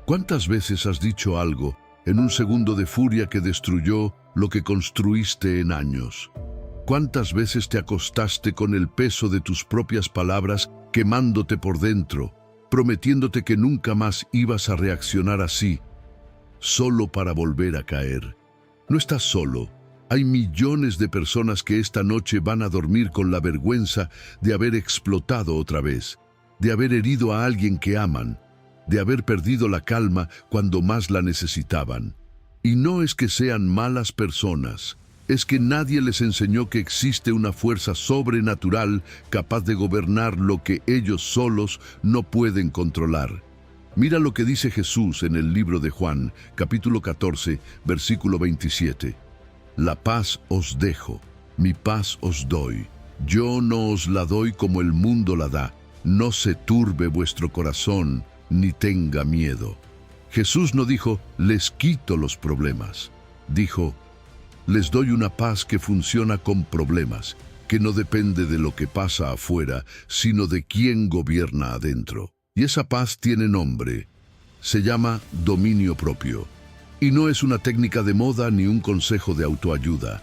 ¿Cuántas veces has dicho algo en un segundo de furia que destruyó lo que construiste en años? ¿Cuántas veces te acostaste con el peso de tus propias palabras quemándote por dentro, prometiéndote que nunca más ibas a reaccionar así, solo para volver a caer? No estás solo. Hay millones de personas que esta noche van a dormir con la vergüenza de haber explotado otra vez, de haber herido a alguien que aman, de haber perdido la calma cuando más la necesitaban. Y no es que sean malas personas, es que nadie les enseñó que existe una fuerza sobrenatural capaz de gobernar lo que ellos solos no pueden controlar. Mira lo que dice Jesús en el libro de Juan, capítulo 14, versículo 27. La paz os dejo, mi paz os doy. Yo no os la doy como el mundo la da. No se turbe vuestro corazón, ni tenga miedo. Jesús no dijo, les quito los problemas. Dijo, les doy una paz que funciona con problemas, que no depende de lo que pasa afuera, sino de quién gobierna adentro. Y esa paz tiene nombre. Se llama dominio propio. Y no es una técnica de moda ni un consejo de autoayuda.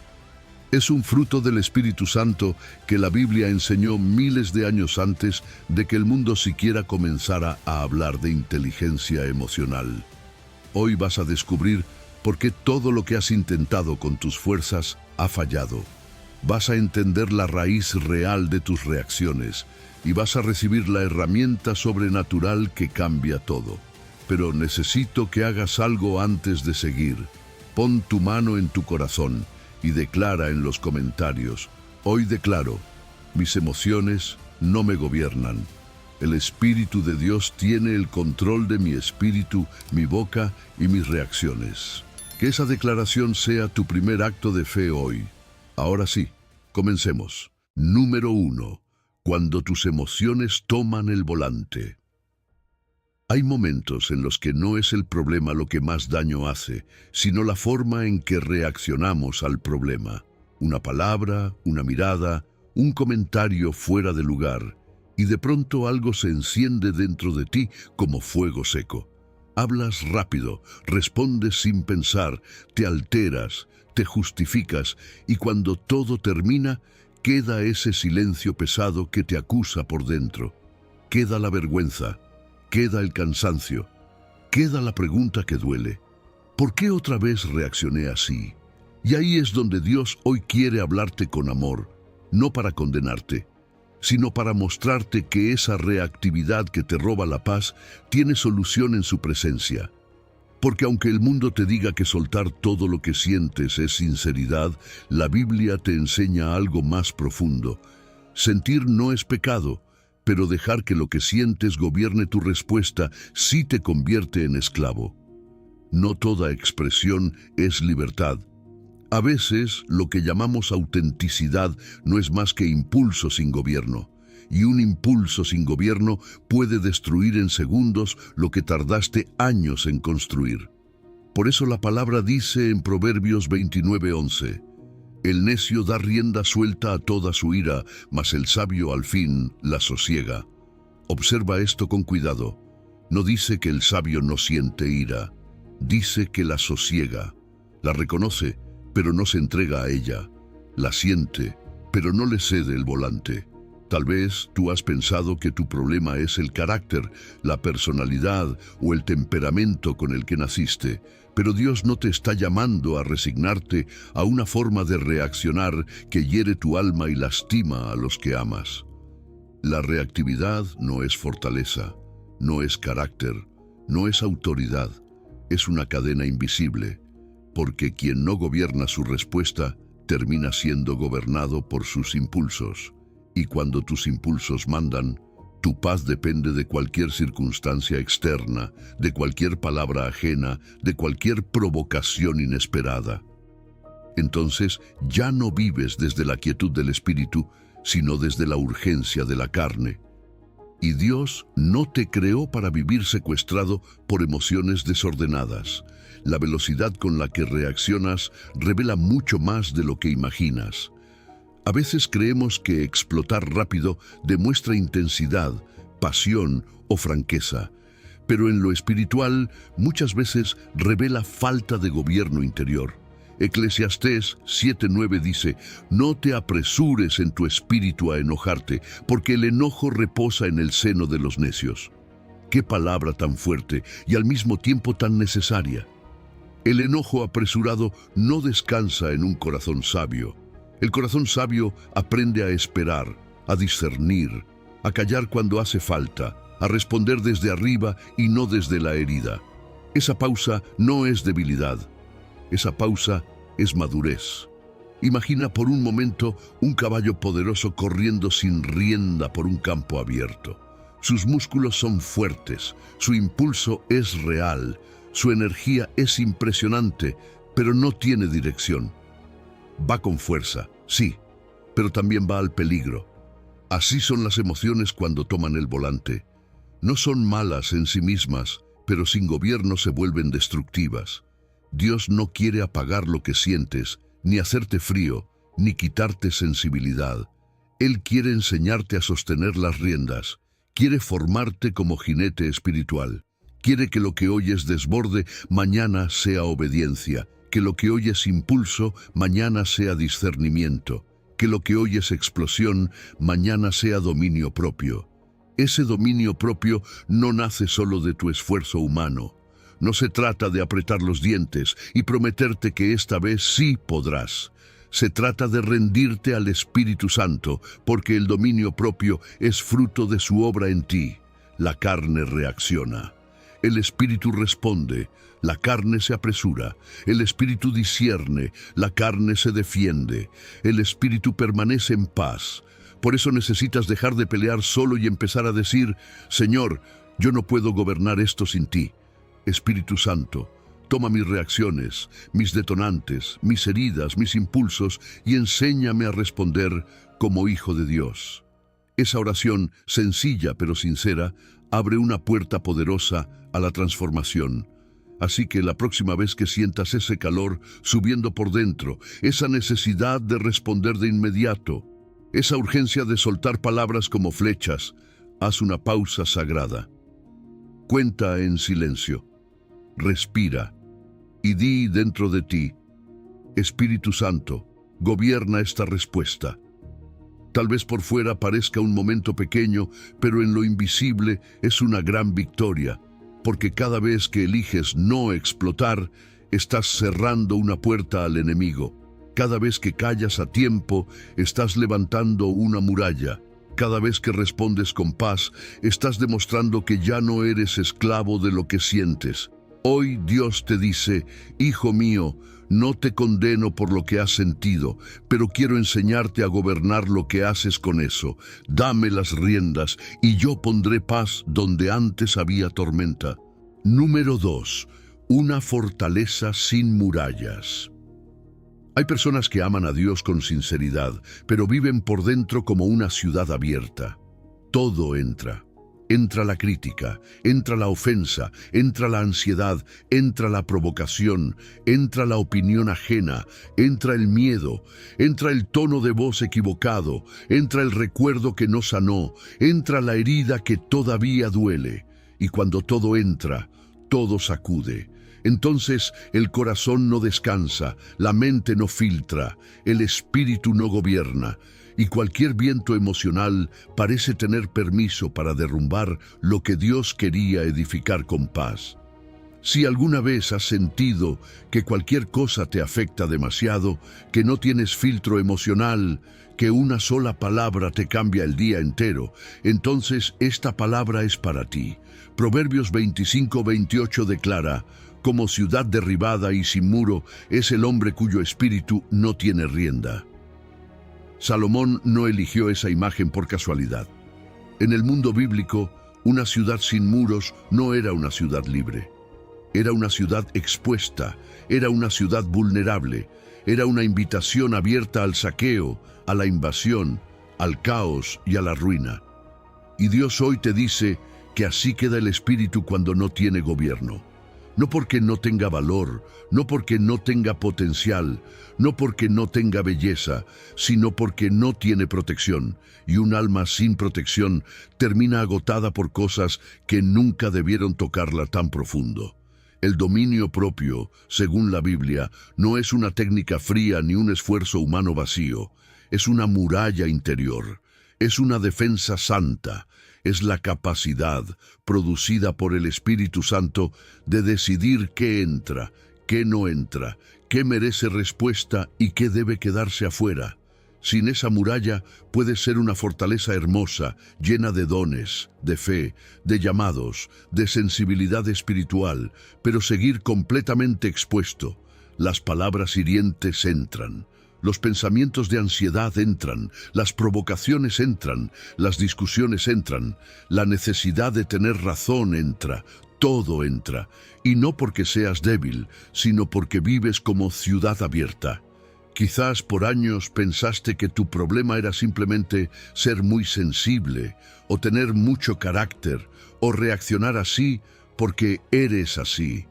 Es un fruto del Espíritu Santo que la Biblia enseñó miles de años antes de que el mundo siquiera comenzara a hablar de inteligencia emocional. Hoy vas a descubrir por qué todo lo que has intentado con tus fuerzas ha fallado. Vas a entender la raíz real de tus reacciones y vas a recibir la herramienta sobrenatural que cambia todo. Pero necesito que hagas algo antes de seguir. Pon tu mano en tu corazón y declara en los comentarios, hoy declaro, mis emociones no me gobiernan. El Espíritu de Dios tiene el control de mi espíritu, mi boca y mis reacciones. Que esa declaración sea tu primer acto de fe hoy. Ahora sí, comencemos. Número 1. Cuando tus emociones toman el volante. Hay momentos en los que no es el problema lo que más daño hace, sino la forma en que reaccionamos al problema. Una palabra, una mirada, un comentario fuera de lugar, y de pronto algo se enciende dentro de ti como fuego seco. Hablas rápido, respondes sin pensar, te alteras, te justificas, y cuando todo termina, queda ese silencio pesado que te acusa por dentro. Queda la vergüenza. Queda el cansancio, queda la pregunta que duele. ¿Por qué otra vez reaccioné así? Y ahí es donde Dios hoy quiere hablarte con amor, no para condenarte, sino para mostrarte que esa reactividad que te roba la paz tiene solución en su presencia. Porque aunque el mundo te diga que soltar todo lo que sientes es sinceridad, la Biblia te enseña algo más profundo. Sentir no es pecado, pero dejar que lo que sientes gobierne tu respuesta sí te convierte en esclavo. No toda expresión es libertad. A veces, lo que llamamos autenticidad no es más que impulso sin gobierno, y un impulso sin gobierno puede destruir en segundos lo que tardaste años en construir. Por eso la palabra dice en Proverbios 29:11, el necio da rienda suelta a toda su ira, mas el sabio al fin la sosiega. Observa esto con cuidado. No dice que el sabio no siente ira, dice que la sosiega. La reconoce, pero no se entrega a ella. La siente, pero no le cede el volante. Tal vez tú has pensado que tu problema es el carácter, la personalidad o el temperamento con el que naciste, pero Dios no te está llamando a resignarte a una forma de reaccionar que hiere tu alma y lastima a los que amas. La reactividad no es fortaleza, no es carácter, no es autoridad, es una cadena invisible, porque quien no gobierna su respuesta termina siendo gobernado por sus impulsos. Y cuando tus impulsos mandan, tu paz depende de cualquier circunstancia externa, de cualquier palabra ajena, de cualquier provocación inesperada. Entonces ya no vives desde la quietud del espíritu, sino desde la urgencia de la carne. Y Dios no te creó para vivir secuestrado por emociones desordenadas. La velocidad con la que reaccionas revela mucho más de lo que imaginas. A veces creemos que explotar rápido demuestra intensidad, pasión o franqueza, pero en lo espiritual muchas veces revela falta de gobierno interior. Eclesiastés 7:9 dice: «No te apresures en tu espíritu a enojarte, porque el enojo reposa en el seno de los necios». Qué palabra tan fuerte y al mismo tiempo tan necesaria. El enojo apresurado no descansa en un corazón sabio. El corazón sabio aprende a esperar, a discernir, a callar cuando hace falta, a responder desde arriba y no desde la herida. Esa pausa no es debilidad. Esa pausa es madurez. Imagina por un momento un caballo poderoso corriendo sin rienda por un campo abierto. Sus músculos son fuertes, su impulso es real, su energía es impresionante, pero no tiene dirección. Va con fuerza, sí, pero también va al peligro. Así son las emociones cuando toman el volante. No son malas en sí mismas, pero sin gobierno se vuelven destructivas. Dios no quiere apagar lo que sientes, ni hacerte frío, ni quitarte sensibilidad. Él quiere enseñarte a sostener las riendas. Quiere formarte como jinete espiritual. Quiere que lo que hoy es desborde, mañana sea obediencia. Que lo que hoy es impulso, mañana sea discernimiento. Que lo que hoy es explosión, mañana sea dominio propio. Ese dominio propio no nace solo de tu esfuerzo humano. No se trata de apretar los dientes y prometerte que esta vez sí podrás. Se trata de rendirte al Espíritu Santo, porque el dominio propio es fruto de su obra en ti. La carne reacciona. El Espíritu responde, la carne se apresura. El Espíritu discierne, la carne se defiende. El Espíritu permanece en paz. Por eso necesitas dejar de pelear solo y empezar a decir: Señor, yo no puedo gobernar esto sin ti. Espíritu Santo, toma mis reacciones, mis detonantes, mis heridas, mis impulsos y enséñame a responder como hijo de Dios. Esa oración, sencilla pero sincera, abre una puerta poderosa a la transformación. Así que la próxima vez que sientas ese calor subiendo por dentro, esa necesidad de responder de inmediato, esa urgencia de soltar palabras como flechas, haz una pausa sagrada. Cuenta en silencio. Respira y di dentro de ti: Espíritu Santo, gobierna esta respuesta. Tal vez por fuera parezca un momento pequeño, pero en lo invisible es una gran victoria, porque cada vez que eliges no explotar, estás cerrando una puerta al enemigo. Cada vez que callas a tiempo, estás levantando una muralla. Cada vez que respondes con paz, estás demostrando que ya no eres esclavo de lo que sientes. Hoy Dios te dice: Hijo mío, no te condeno por lo que has sentido, pero quiero enseñarte a gobernar lo que haces con eso. Dame las riendas y yo pondré paz donde antes había tormenta. Número 2. Una fortaleza sin murallas. Hay personas que aman a Dios con sinceridad, pero viven por dentro como una ciudad abierta. Todo entra. Entra la crítica, entra la ofensa, entra la ansiedad, entra la provocación, entra la opinión ajena, entra el miedo, entra el tono de voz equivocado, entra el recuerdo que no sanó, entra la herida que todavía duele. Y cuando todo entra, todo sacude. Entonces el corazón no descansa, la mente no filtra, el espíritu no gobierna. Y cualquier viento emocional parece tener permiso para derrumbar lo que Dios quería edificar con paz. Si alguna vez has sentido que cualquier cosa te afecta demasiado, que no tienes filtro emocional, que una sola palabra te cambia el día entero, entonces esta palabra es para ti. Proverbios 25:28 declara: como ciudad derribada y sin muro es el hombre cuyo espíritu no tiene rienda. Salomón no eligió esa imagen por casualidad. En el mundo bíblico, una ciudad sin muros no era una ciudad libre. Era una ciudad expuesta, era una ciudad vulnerable, era una invitación abierta al saqueo, a la invasión, al caos y a la ruina. Y Dios hoy te dice que así queda el espíritu cuando no tiene gobierno. no porque no tenga valor, no porque no tenga potencial, no porque no tenga belleza, sino porque no tiene protección, y un alma sin protección termina agotada por cosas que nunca debieron tocarla tan profundo. El dominio propio, según la Biblia, no es una técnica fría ni un esfuerzo humano vacío, es una muralla interior, es una defensa santa, es la capacidad, producida por el Espíritu Santo, de decidir qué entra, qué no entra, qué merece respuesta y qué debe quedarse afuera. Sin esa muralla puede ser una fortaleza hermosa, llena de dones, de fe, de llamados, de sensibilidad espiritual, pero seguir completamente expuesto. Las palabras hirientes entran. Los pensamientos de ansiedad entran, las provocaciones entran, las discusiones entran, la necesidad de tener razón entra, todo entra, y no porque seas débil, sino porque vives como ciudad abierta. Quizás por años pensaste que tu problema era simplemente ser muy sensible, o tener mucho carácter, o reaccionar así porque eres así.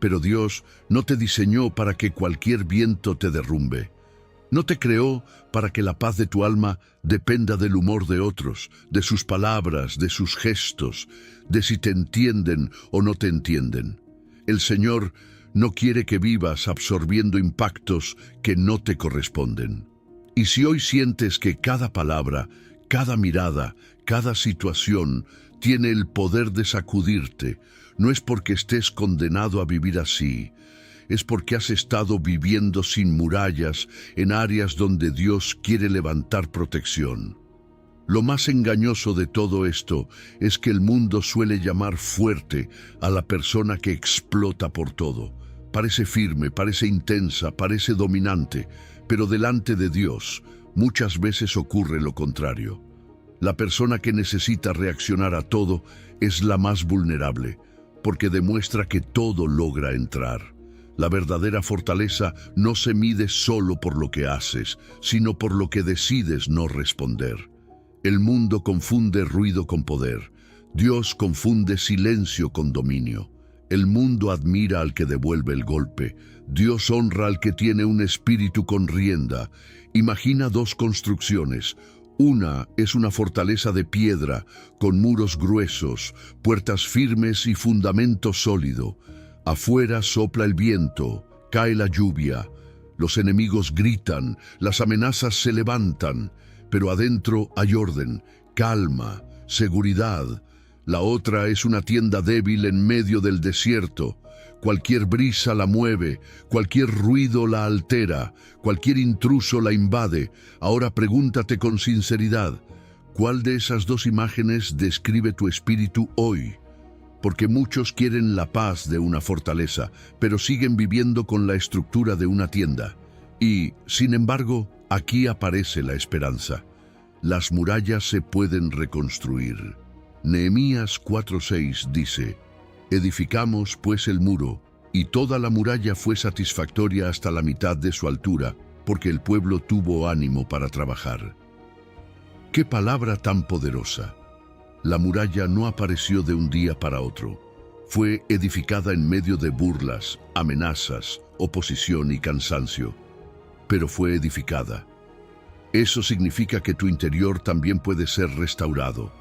Pero Dios no te diseñó para que cualquier viento te derrumbe. No te creó para que la paz de tu alma dependa del humor de otros, de sus palabras, de sus gestos, de si te entienden o no te entienden. El Señor no quiere que vivas absorbiendo impactos que no te corresponden. Y si hoy sientes que cada palabra, cada mirada, cada situación tiene el poder de sacudirte, no es porque estés condenado a vivir así, es porque has estado viviendo sin murallas en áreas donde Dios quiere levantar protección. Lo más engañoso de todo esto es que el mundo suele llamar fuerte a la persona que explota por todo. Parece firme, parece intensa, parece dominante, pero delante de Dios muchas veces ocurre lo contrario. La persona que necesita reaccionar a todo es la más vulnerable, porque demuestra que todo logra entrar. La verdadera fortaleza no se mide solo por lo que haces, sino por lo que decides no responder. El mundo confunde ruido con poder. Dios confunde silencio con dominio. El mundo admira al que devuelve el golpe. Dios honra al que tiene un espíritu con rienda. Imagina dos construcciones. Una es una fortaleza de piedra, con muros gruesos, puertas firmes y fundamento sólido. Afuera sopla el viento, cae la lluvia, los enemigos gritan, las amenazas se levantan, pero adentro hay orden, calma, seguridad. La otra es una tienda débil en medio del desierto. Cualquier brisa la mueve, cualquier ruido la altera, cualquier intruso la invade. Ahora pregúntate con sinceridad, ¿cuál de esas dos imágenes describe tu espíritu hoy? Porque muchos quieren la paz de una fortaleza, pero siguen viviendo con la estructura de una tienda. Y, sin embargo, aquí aparece la esperanza. Las murallas se pueden reconstruir. Nehemías 4:6 dice: «Edificamos pues el muro, y toda la muralla fue satisfactoria hasta la mitad de su altura, porque el pueblo tuvo ánimo para trabajar». ¡Qué palabra tan poderosa! La muralla no apareció de un día para otro. Fue edificada en medio de burlas, amenazas, oposición y cansancio. Pero fue edificada. Eso significa que tu interior también puede ser restaurado.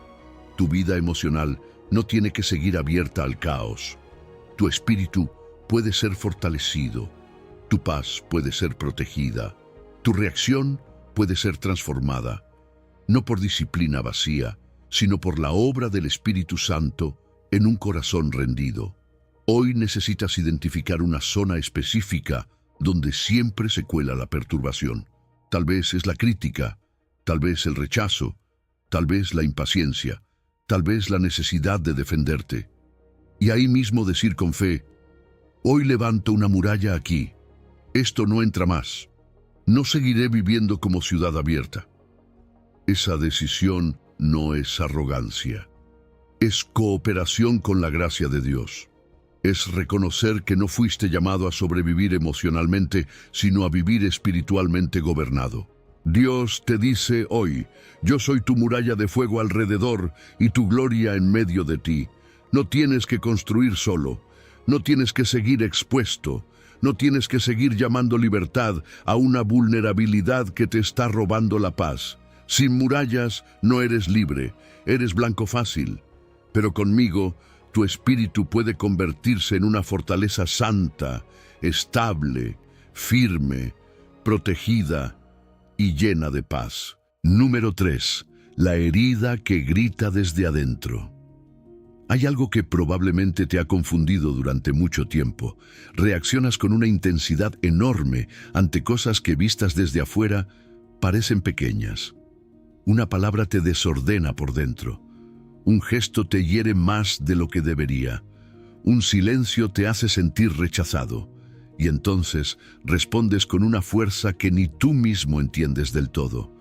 Tu vida emocional no tiene que seguir abierta al caos. Tu espíritu puede ser fortalecido. Tu paz puede ser protegida. Tu reacción puede ser transformada. No por disciplina vacía, sino por la obra del Espíritu Santo en un corazón rendido. Hoy necesitas identificar una zona específica donde siempre se cuela la perturbación. Tal vez es la crítica, tal vez el rechazo, tal vez la impaciencia, tal vez la necesidad de defenderte. Y ahí mismo decir con fe: hoy levanto una muralla aquí. Esto no entra más. No seguiré viviendo como ciudad abierta. Esa decisión no es arrogancia. Es cooperación con la gracia de Dios. Es reconocer que no fuiste llamado a sobrevivir emocionalmente, sino a vivir espiritualmente gobernado. Dios te dice hoy: yo soy tu muralla de fuego alrededor y tu gloria en medio de ti. No tienes que construir solo. No tienes que seguir expuesto. No tienes que seguir llamando libertad a una vulnerabilidad que te está robando la paz. Sin murallas no eres libre, eres blanco fácil. Pero conmigo, tu espíritu puede convertirse en una fortaleza santa, estable, firme, protegida y llena de paz. Número 3. La herida que grita desde adentro. Hay algo que probablemente te ha confundido durante mucho tiempo. Reaccionas con una intensidad enorme ante cosas que vistas desde afuera parecen pequeñas. Una palabra te desordena por dentro. Un gesto te hiere más de lo que debería. Un silencio te hace sentir rechazado. Y entonces respondes con una fuerza que ni tú mismo entiendes del todo.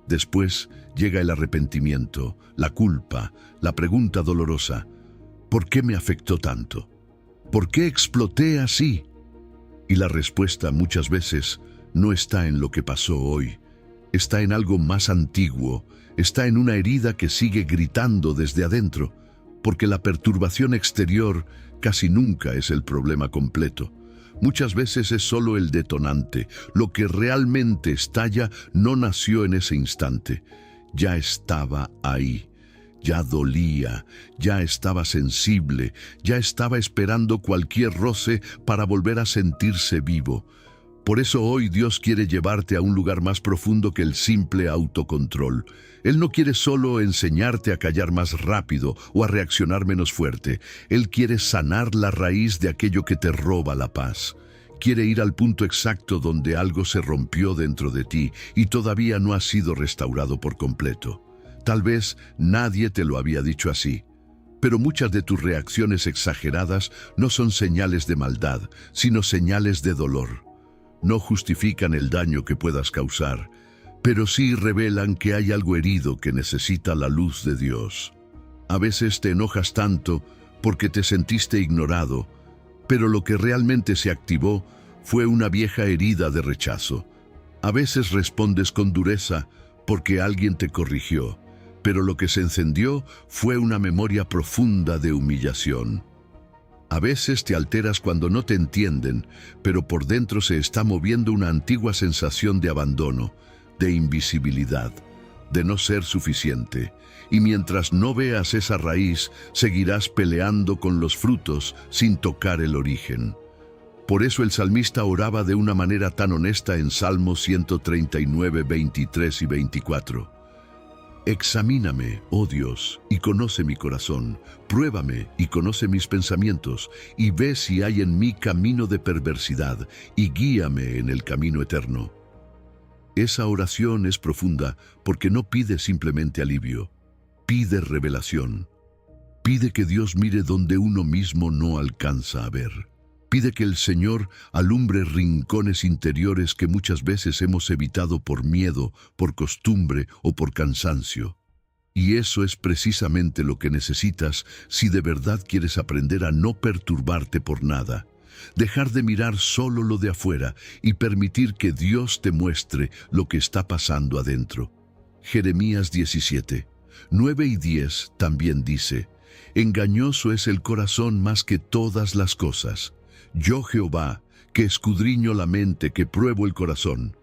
Después llega el arrepentimiento, la culpa, la pregunta dolorosa: ¿por qué me afectó tanto? ¿Por qué exploté así? Y la respuesta muchas veces no está en lo que pasó hoy, está en algo más antiguo, está en una herida que sigue gritando desde adentro, porque la perturbación exterior casi nunca es el problema completo. Muchas veces es solo el detonante. Lo que realmente estalla no nació en ese instante. Ya estaba ahí. Ya dolía, ya estaba sensible, ya estaba esperando cualquier roce para volver a sentirse vivo. Por eso hoy Dios quiere llevarte a un lugar más profundo que el simple autocontrol. Él no quiere solo enseñarte a callar más rápido o a reaccionar menos fuerte. Él quiere sanar la raíz de aquello que te roba la paz. Quiere ir al punto exacto donde algo se rompió dentro de ti y todavía no ha sido restaurado por completo. Tal vez nadie te lo había dicho así, pero muchas de tus reacciones exageradas no son señales de maldad, sino señales de dolor. No justifican el daño que puedas causar, pero sí revelan que hay algo herido que necesita la luz de Dios. A veces te enojas tanto porque te sentiste ignorado, pero lo que realmente se activó fue una vieja herida de rechazo. A veces respondes con dureza porque alguien te corrigió, pero lo que se encendió fue una memoria profunda de humillación. A veces te alteras cuando no te entienden, pero por dentro se está moviendo una antigua sensación de abandono, de invisibilidad, de no ser suficiente. Y mientras no veas esa raíz, seguirás peleando con los frutos sin tocar el origen. Por eso el salmista oraba de una manera tan honesta en Salmos 139, 23 y 24. Examíname, oh Dios, y conoce mi corazón. Pruébame y conoce mis pensamientos, y ve si hay en mí camino de perversidad, y guíame en el camino eterno. Esa oración es profunda porque no pide simplemente alivio, pide revelación. Pide que Dios mire donde uno mismo no alcanza a ver. Pide que el Señor alumbre rincones interiores que muchas veces hemos evitado por miedo, por costumbre o por cansancio. Y eso es precisamente lo que necesitas si de verdad quieres aprender a no perturbarte por nada. Dejar de mirar solo lo de afuera y permitir que Dios te muestre lo que está pasando adentro. Jeremías 17, 9 y 10 también dice: engañoso es el corazón más que todas las cosas. Yo, Jehová, que escudriño la mente, que pruebo el corazón.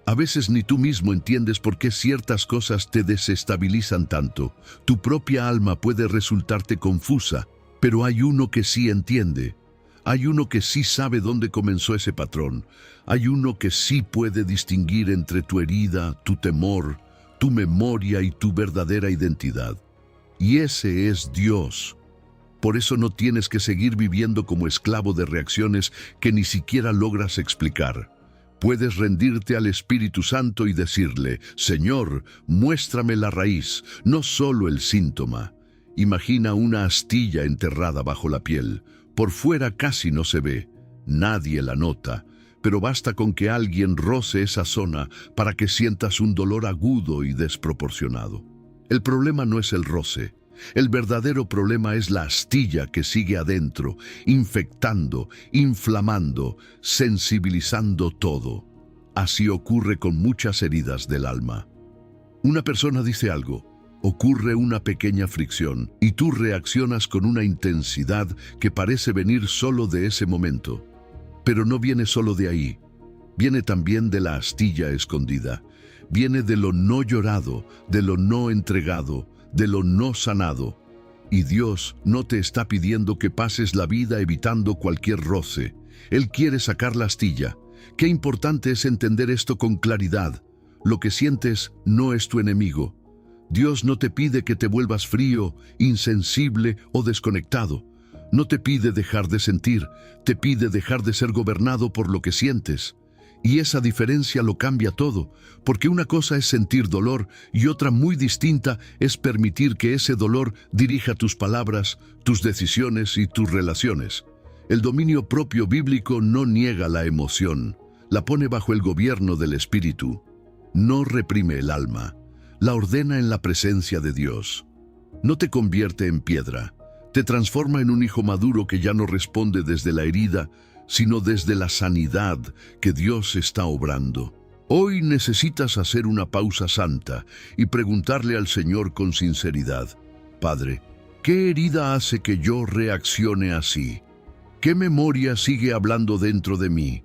A veces ni tú mismo entiendes por qué ciertas cosas te desestabilizan tanto. Tu propia alma puede resultarte confusa, pero hay uno que sí entiende. Hay uno que sí sabe dónde comenzó ese patrón. Hay uno que sí puede distinguir entre tu herida, tu temor, tu memoria y tu verdadera identidad. Y ese es Dios. Por eso no tienes que seguir viviendo como esclavo de reacciones que ni siquiera logras explicar. Puedes rendirte al Espíritu Santo y decirle: Señor, muéstrame la raíz, no solo el síntoma. Imagina una astilla enterrada bajo la piel. Por fuera casi no se ve, nadie la nota, pero basta con que alguien roce esa zona para que sientas un dolor agudo y desproporcionado. El problema no es el roce. El verdadero problema es la astilla que sigue adentro, infectando, inflamando, sensibilizando todo. Así ocurre con muchas heridas del alma. Una persona dice algo, ocurre una pequeña fricción y tú reaccionas con una intensidad que parece venir solo de ese momento. Pero no viene solo de ahí, viene también de la astilla escondida, viene de lo no llorado, de lo no entregado, de lo no sanado. Y Dios no te está pidiendo que pases la vida evitando cualquier roce. Él quiere sacar la astilla. Qué importante es entender esto con claridad. Lo que sientes no es tu enemigo. Dios no te pide que te vuelvas frío, insensible o desconectado. No te pide dejar de sentir, te pide dejar de ser gobernado por lo que sientes. Y esa diferencia lo cambia todo, porque una cosa es sentir dolor y otra muy distinta es permitir que ese dolor dirija tus palabras, tus decisiones y tus relaciones. El dominio propio bíblico no niega la emoción, la pone bajo el gobierno del Espíritu. No reprime el alma, la ordena en la presencia de Dios. No te convierte en piedra, te transforma en un hijo maduro que ya no responde desde la herida, sino desde la sanidad que Dios está obrando. Hoy necesitas hacer una pausa santa y preguntarle al Señor con sinceridad: Padre, ¿qué herida hace que yo reaccione así? ¿Qué memoria sigue hablando dentro de mí?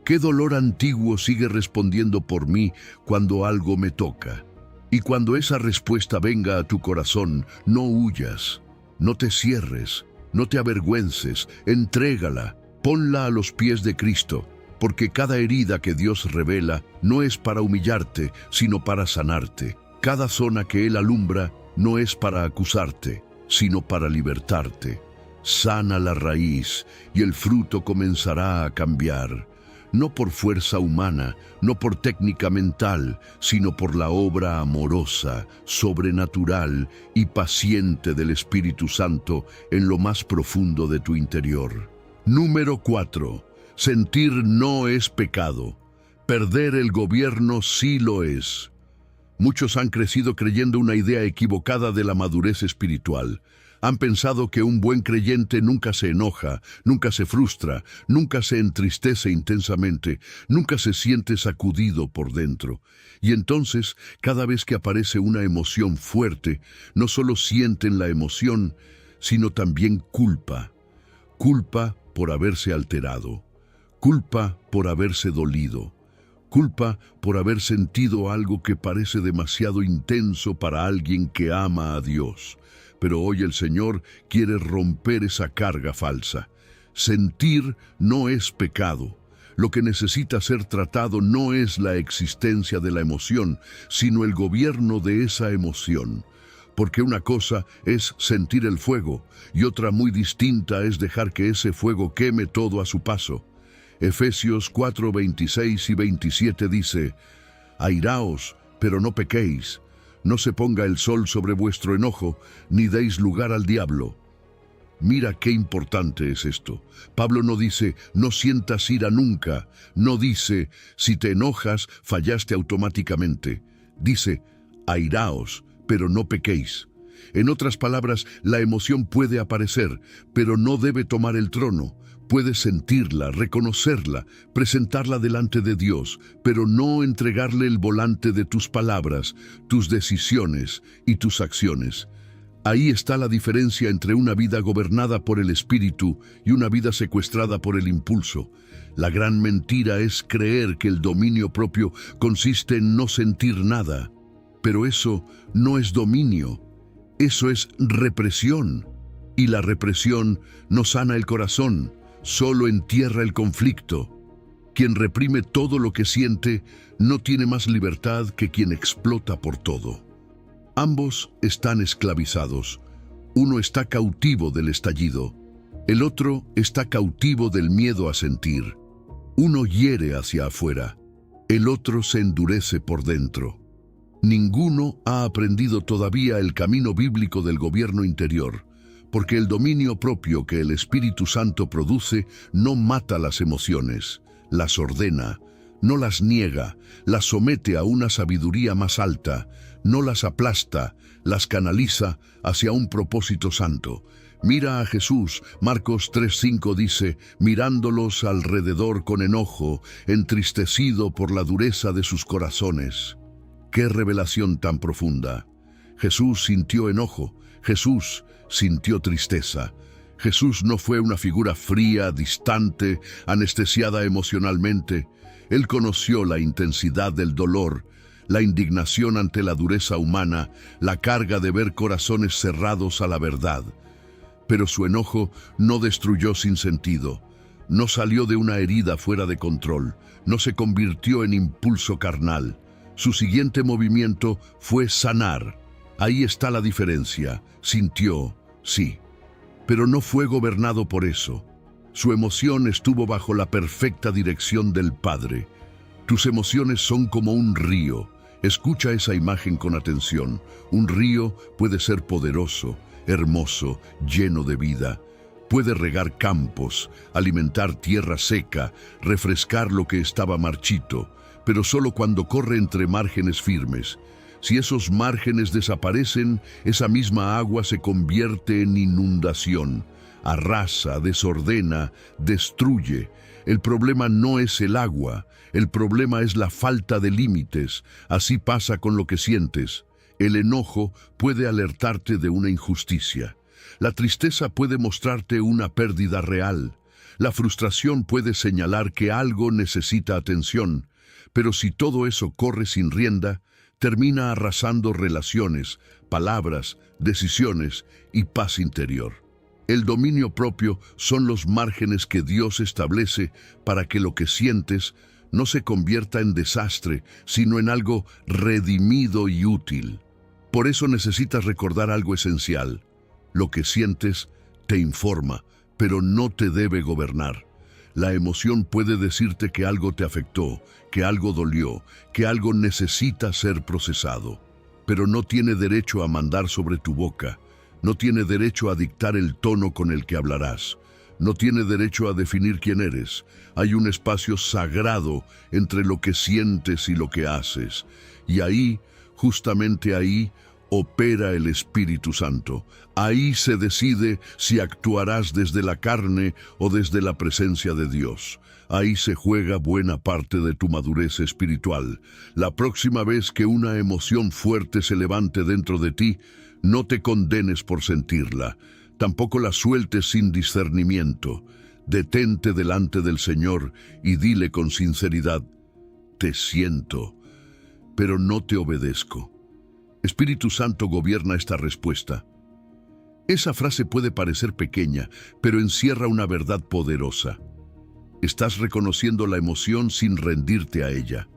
¿Qué dolor antiguo sigue respondiendo por mí cuando algo me toca? Y cuando esa respuesta venga a tu corazón, no huyas, no te cierres, no te avergüences, entrégala. Ponla a los pies de Cristo, porque cada herida que Dios revela no es para humillarte, sino para sanarte. Cada zona que Él alumbra no es para acusarte, sino para libertarte. Sana la raíz y el fruto comenzará a cambiar. No por fuerza humana, no por técnica mental, sino por la obra amorosa, sobrenatural y paciente del Espíritu Santo en lo más profundo de tu interior. Número 4. Sentir no es pecado. Perder el gobierno sí lo es. Muchos han crecido creyendo una idea equivocada de la madurez espiritual. Han pensado que un buen creyente nunca se enoja, nunca se frustra, nunca se entristece intensamente, nunca se siente sacudido por dentro. Y entonces, cada vez que aparece una emoción fuerte, no solo sienten la emoción, sino también culpa. Culpa por haberse alterado, culpa por haberse dolido, culpa por haber sentido algo que parece demasiado intenso para alguien que ama a Dios. Pero hoy el Señor quiere romper esa carga falsa. Sentir no es pecado. Lo que necesita ser tratado no es la existencia de la emoción, sino el gobierno de esa emoción. Porque una cosa es sentir el fuego y otra muy distinta es dejar que ese fuego queme todo a su paso. Efesios 4, 26 y 27 dice: Airaos, pero no pequéis. No se ponga el sol sobre vuestro enojo, ni deis lugar al diablo. Mira qué importante es esto. Pablo no dice, no sientas ira nunca. No dice, si te enojas, fallaste automáticamente. Dice, airaos, pero no pequéis. En otras palabras, la emoción puede aparecer, pero no debe tomar el trono. Puedes sentirla, reconocerla, presentarla delante de Dios, pero no entregarle el volante de tus palabras, tus decisiones y tus acciones. Ahí está la diferencia entre una vida gobernada por el Espíritu y una vida secuestrada por el impulso. La gran mentira es creer que el dominio propio consiste en no sentir nada. Pero eso no es dominio, eso es represión. Y la represión no sana el corazón, solo entierra el conflicto. Quien reprime todo lo que siente no tiene más libertad que quien explota por todo. Ambos están esclavizados. Uno está cautivo del estallido. El otro está cautivo del miedo a sentir. Uno hiere hacia afuera. El otro se endurece por dentro. Ninguno ha aprendido todavía el camino bíblico del gobierno interior, porque el dominio propio que el Espíritu Santo produce no mata las emociones, las ordena, no las niega, las somete a una sabiduría más alta, no las aplasta, las canaliza hacia un propósito santo. Mira a Jesús, Marcos 3:5 dice, mirándolos alrededor con enojo, entristecido por la dureza de sus corazones. ¡Qué revelación tan profunda! Jesús sintió enojo, Jesús sintió tristeza. Jesús no fue una figura fría, distante, anestesiada emocionalmente. Él conoció la intensidad del dolor, la indignación ante la dureza humana, la carga de ver corazones cerrados a la verdad. Pero su enojo no destruyó sin sentido, no salió de una herida fuera de control, no se convirtió en impulso carnal. Su siguiente movimiento fue sanar. Ahí está la diferencia. Sintió, sí, pero no fue gobernado por eso. Su emoción estuvo bajo la perfecta dirección del Padre. Tus emociones son como un río. Escucha esa imagen con atención. Un río puede ser poderoso, hermoso, lleno de vida. Puede regar campos, alimentar tierra seca, refrescar lo que estaba marchito, pero solo cuando corre entre márgenes firmes. Si esos márgenes desaparecen, esa misma agua se convierte en inundación, arrasa, desordena, destruye. El problema no es el agua, el problema es la falta de límites. Así pasa con lo que sientes. El enojo puede alertarte de una injusticia. La tristeza puede mostrarte una pérdida real. La frustración puede señalar que algo necesita atención. Pero si todo eso corre sin rienda, termina arrasando relaciones, palabras, decisiones y paz interior. El dominio propio son los márgenes que Dios establece para que lo que sientes no se convierta en desastre, sino en algo redimido y útil. Por eso necesitas recordar algo esencial. Lo que sientes te informa, pero no te debe gobernar. La emoción puede decirte que algo te afectó, que algo dolió, que algo necesita ser procesado, pero no tiene derecho a mandar sobre tu boca, no tiene derecho a dictar el tono con el que hablarás, no tiene derecho a definir quién eres. Hay un espacio sagrado entre lo que sientes y lo que haces, y ahí, justamente ahí, opera el Espíritu Santo. Ahí se decide si actuarás desde la carne o desde la presencia de Dios. Ahí se juega buena parte de tu madurez espiritual. La próxima vez que una emoción fuerte se levante dentro de ti, no te condenes por sentirla. Tampoco la sueltes sin discernimiento. Detente delante del Señor y dile con sinceridad: te siento, pero no te obedezco. Espíritu Santo gobierna esta respuesta. Esa frase puede parecer pequeña, pero encierra una verdad poderosa. Estás reconociendo la emoción sin rendirte a ella.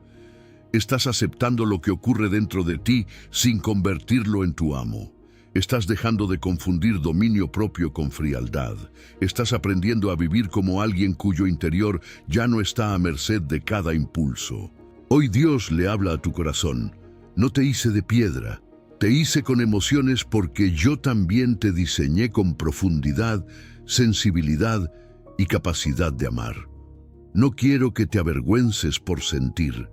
Estás aceptando lo que ocurre dentro de ti sin convertirlo en tu amo. Estás dejando de confundir dominio propio con frialdad. Estás aprendiendo a vivir como alguien cuyo interior ya no está a merced de cada impulso. Hoy Dios le habla a tu corazón. No te hice de piedra, te hice con emociones porque yo también te diseñé con profundidad, sensibilidad y capacidad de amar. No quiero que te avergüences por sentir.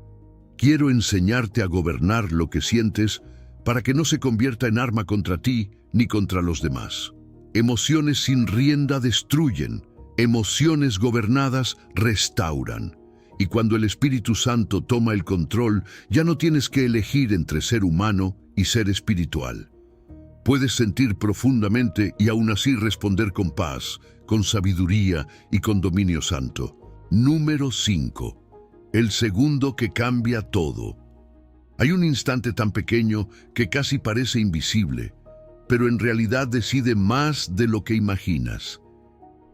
Quiero enseñarte a gobernar lo que sientes para que no se convierta en arma contra ti ni contra los demás. Emociones sin rienda destruyen, emociones gobernadas restauran. Y cuando el Espíritu Santo toma el control, ya no tienes que elegir entre ser humano y ser espiritual. Puedes sentir profundamente y aún así responder con paz, con sabiduría y con dominio santo. Número 5. El segundo que cambia todo. Hay un instante tan pequeño que casi parece invisible, pero en realidad decide más de lo que imaginas.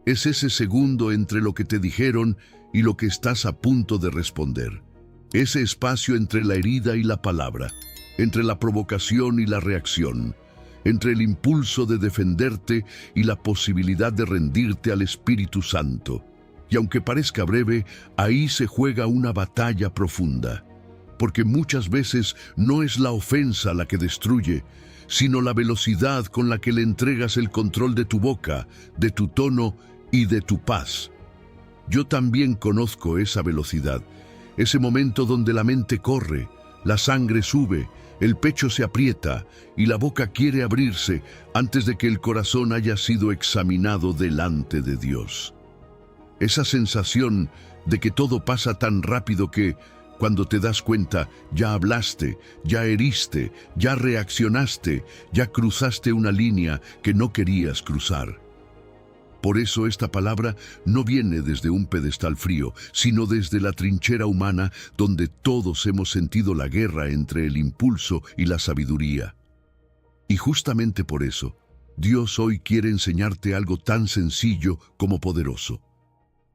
Es ese segundo entre lo que te dijeron y lo que estás a punto de responder. Ese espacio entre la herida y la palabra, entre la provocación y la reacción, entre el impulso de defenderte y la posibilidad de rendirte al Espíritu Santo. Y aunque parezca breve, ahí se juega una batalla profunda, porque muchas veces no es la ofensa la que destruye, sino la velocidad con la que le entregas el control de tu boca, de tu tono y de tu paz. Yo también conozco esa velocidad, ese momento donde la mente corre, la sangre sube, el pecho se aprieta y la boca quiere abrirse antes de que el corazón haya sido examinado delante de Dios. Esa sensación de que todo pasa tan rápido que, Cuando te das cuenta, ya hablaste, ya heriste, ya reaccionaste, ya cruzaste una línea que no querías cruzar. Por eso esta palabra no viene desde un pedestal frío, sino desde la trinchera humana donde todos hemos sentido la guerra entre el impulso y la sabiduría. Y justamente por eso, Dios hoy quiere enseñarte algo tan sencillo como poderoso.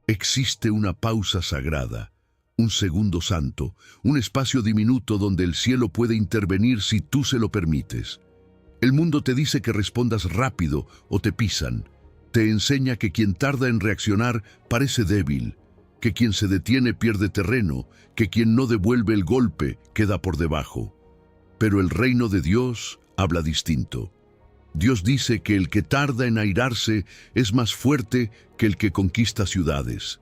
Existe una pausa sagrada, un segundo santo, un espacio diminuto donde el cielo puede intervenir si tú se lo permites. El mundo te dice que respondas rápido o te pisan. Te enseña que quien tarda en reaccionar parece débil, que quien se detiene pierde terreno, que quien no devuelve el golpe queda por debajo. Pero el reino de Dios habla distinto. Dios dice que el que tarda en airarse es más fuerte que el que conquista ciudades.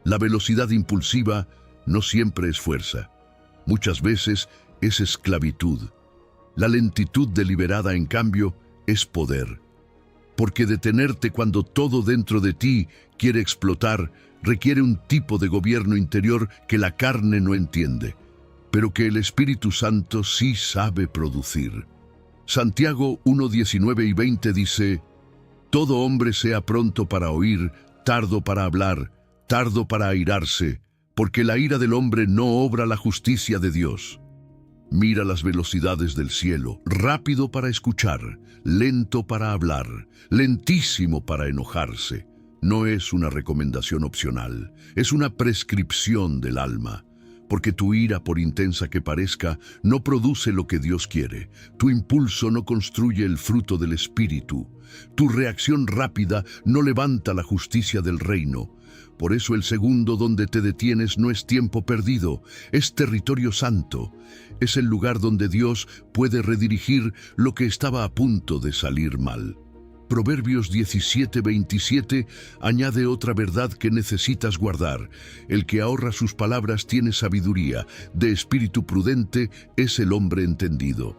La velocidad impulsiva no siempre es fuerza. Muchas veces es esclavitud. La lentitud deliberada, en cambio, es poder. Porque detenerte cuando todo dentro de ti quiere explotar requiere un tipo de gobierno interior que la carne no entiende, pero que el Espíritu Santo sí sabe producir. Santiago 1:19 y 20 dice: «Todo hombre sea pronto para oír, tardo para hablar, tardo para airarse, porque la ira del hombre no obra la justicia de Dios». Mira las velocidades del cielo, rápido para escuchar, lento para hablar, lentísimo para enojarse. No es una recomendación opcional, es una prescripción del alma. Porque tu ira, por intensa que parezca, no produce lo que Dios quiere. Tu impulso no construye el fruto del Espíritu. Tu reacción rápida no levanta la justicia del reino. Por eso el segundo donde te detienes no es tiempo perdido, es territorio santo. Es el lugar donde Dios puede redirigir lo que estaba a punto de salir mal. Proverbios 17:27 añade otra verdad que necesitas guardar. El que ahorra sus palabras tiene sabiduría, de espíritu prudente es el hombre entendido.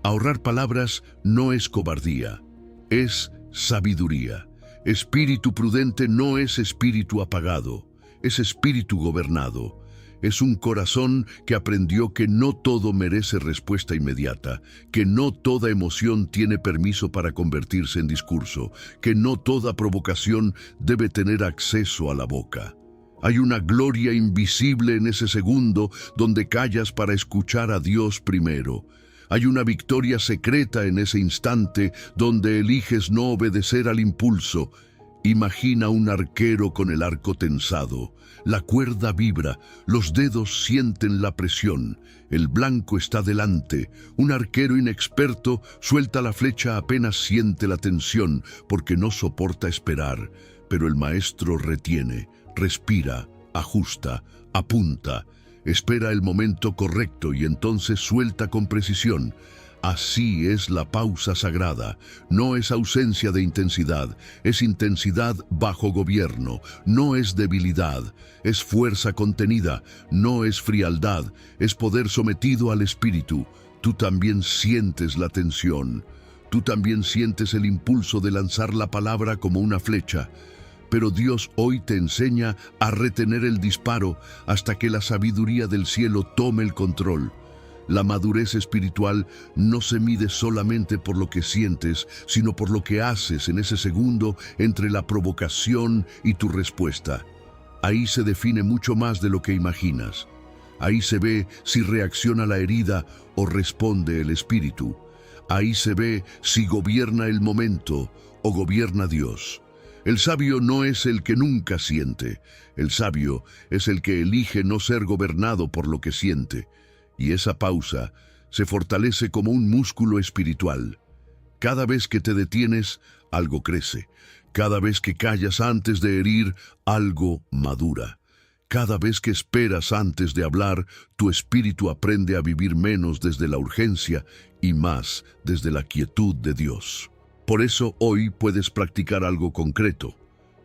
Ahorrar palabras no es cobardía, es sabiduría. Espíritu prudente no es espíritu apagado, es espíritu gobernado. Es un corazón que aprendió que no todo merece respuesta inmediata, que no toda emoción tiene permiso para convertirse en discurso, que no toda provocación debe tener acceso a la boca. Hay una gloria invisible en ese segundo donde callas para escuchar a Dios primero. Hay una victoria secreta en ese instante donde eliges no obedecer al impulso. Imagina un arquero con el arco tensado. La cuerda vibra, los dedos sienten la presión, el blanco está delante. Un arquero inexperto suelta la flecha apenas siente la tensión porque no soporta esperar. Pero el maestro retiene, respira, ajusta, apunta, espera el momento correcto y entonces suelta con precisión. Así es la pausa sagrada. No es ausencia de intensidad, es intensidad bajo gobierno. No es debilidad, es fuerza contenida. No es frialdad, es poder sometido al espíritu. Tú también sientes la tensión. Tú también sientes el impulso de lanzar la palabra como una flecha. Pero Dios hoy te enseña a retener el disparo hasta que la sabiduría del cielo tome el control. La madurez espiritual no se mide solamente por lo que sientes, sino por lo que haces en ese segundo entre la provocación y tu respuesta. Ahí se define mucho más de lo que imaginas. Ahí se ve si reacciona la herida o responde el espíritu. Ahí se ve si gobierna el momento o gobierna Dios. El sabio no es el que nunca siente. El sabio es el que elige no ser gobernado por lo que siente. Y esa pausa se fortalece como un músculo espiritual. Cada vez que te detienes, algo crece. Cada vez que callas antes de herir, algo madura. Cada vez que esperas antes de hablar, tu espíritu aprende a vivir menos desde la urgencia y más desde la quietud de Dios. Por eso hoy puedes practicar algo concreto.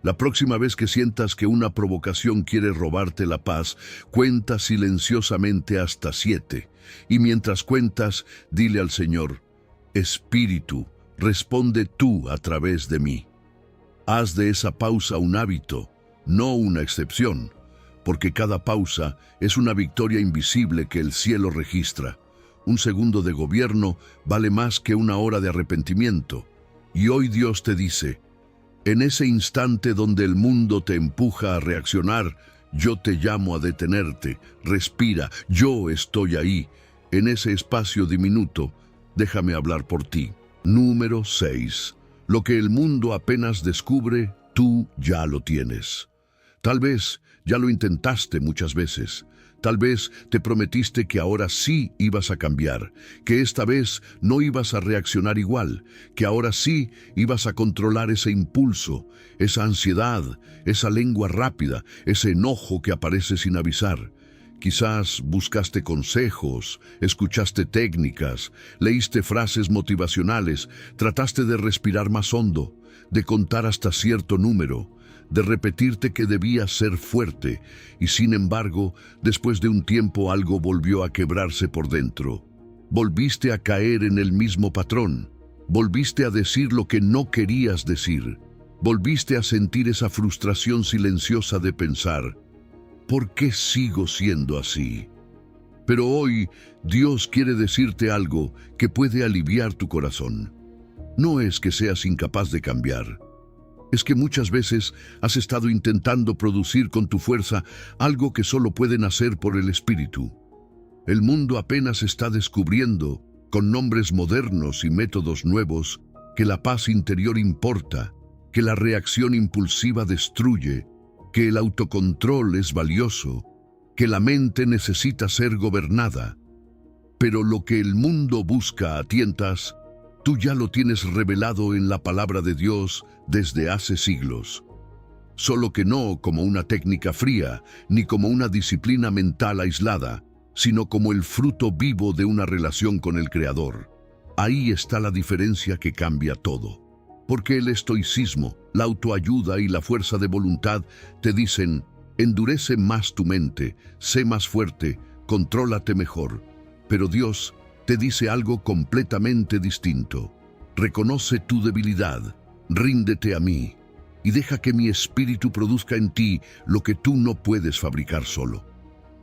La próxima vez que sientas que una provocación quiere robarte la paz, cuenta silenciosamente hasta 7. Y mientras cuentas, dile al Señor: Espíritu, responde tú a través de mí. Haz de esa pausa un hábito, no una excepción, porque cada pausa es una victoria invisible que el cielo registra. Un segundo de gobierno vale más que una hora de arrepentimiento. Y hoy Dios te dice, en ese instante donde el mundo te empuja a reaccionar, yo te llamo a detenerte. Respira, yo estoy ahí. En ese espacio diminuto, déjame hablar por ti. Número 6. Lo que el mundo apenas descubre, tú ya lo tienes. Tal vez ya lo intentaste muchas veces. Tal vez te prometiste que ahora sí ibas a cambiar, que esta vez no ibas a reaccionar igual, que ahora sí ibas a controlar ese impulso, esa ansiedad, esa lengua rápida, ese enojo que aparece sin avisar. Quizás buscaste consejos, escuchaste técnicas, leíste frases motivacionales, trataste de respirar más hondo, de contar hasta cierto número, de repetirte que debías ser fuerte, y sin embargo, después de un tiempo algo volvió a quebrarse por dentro. Volviste a caer en el mismo patrón, volviste a decir lo que no querías decir, volviste a sentir esa frustración silenciosa de pensar, ¿por qué sigo siendo así? Pero hoy Dios quiere decirte algo que puede aliviar tu corazón. No es que seas incapaz de cambiar. Es que muchas veces has estado intentando producir con tu fuerza algo que solo pueden hacer por el Espíritu. El mundo apenas está descubriendo, con nombres modernos y métodos nuevos, que la paz interior importa, que la reacción impulsiva destruye, que el autocontrol es valioso, que la mente necesita ser gobernada. Pero lo que el mundo busca a tientas, tú ya lo tienes revelado en la palabra de Dios desde hace siglos. Solo que no como una técnica fría, ni como una disciplina mental aislada, sino como el fruto vivo de una relación con el Creador. Ahí está la diferencia que cambia todo. Porque el estoicismo, la autoayuda y la fuerza de voluntad te dicen, endurece más tu mente, sé más fuerte, contrólate mejor. Pero Dios te dice algo completamente distinto. Reconoce tu debilidad, ríndete a mí, y deja que mi espíritu produzca en ti lo que tú no puedes fabricar solo.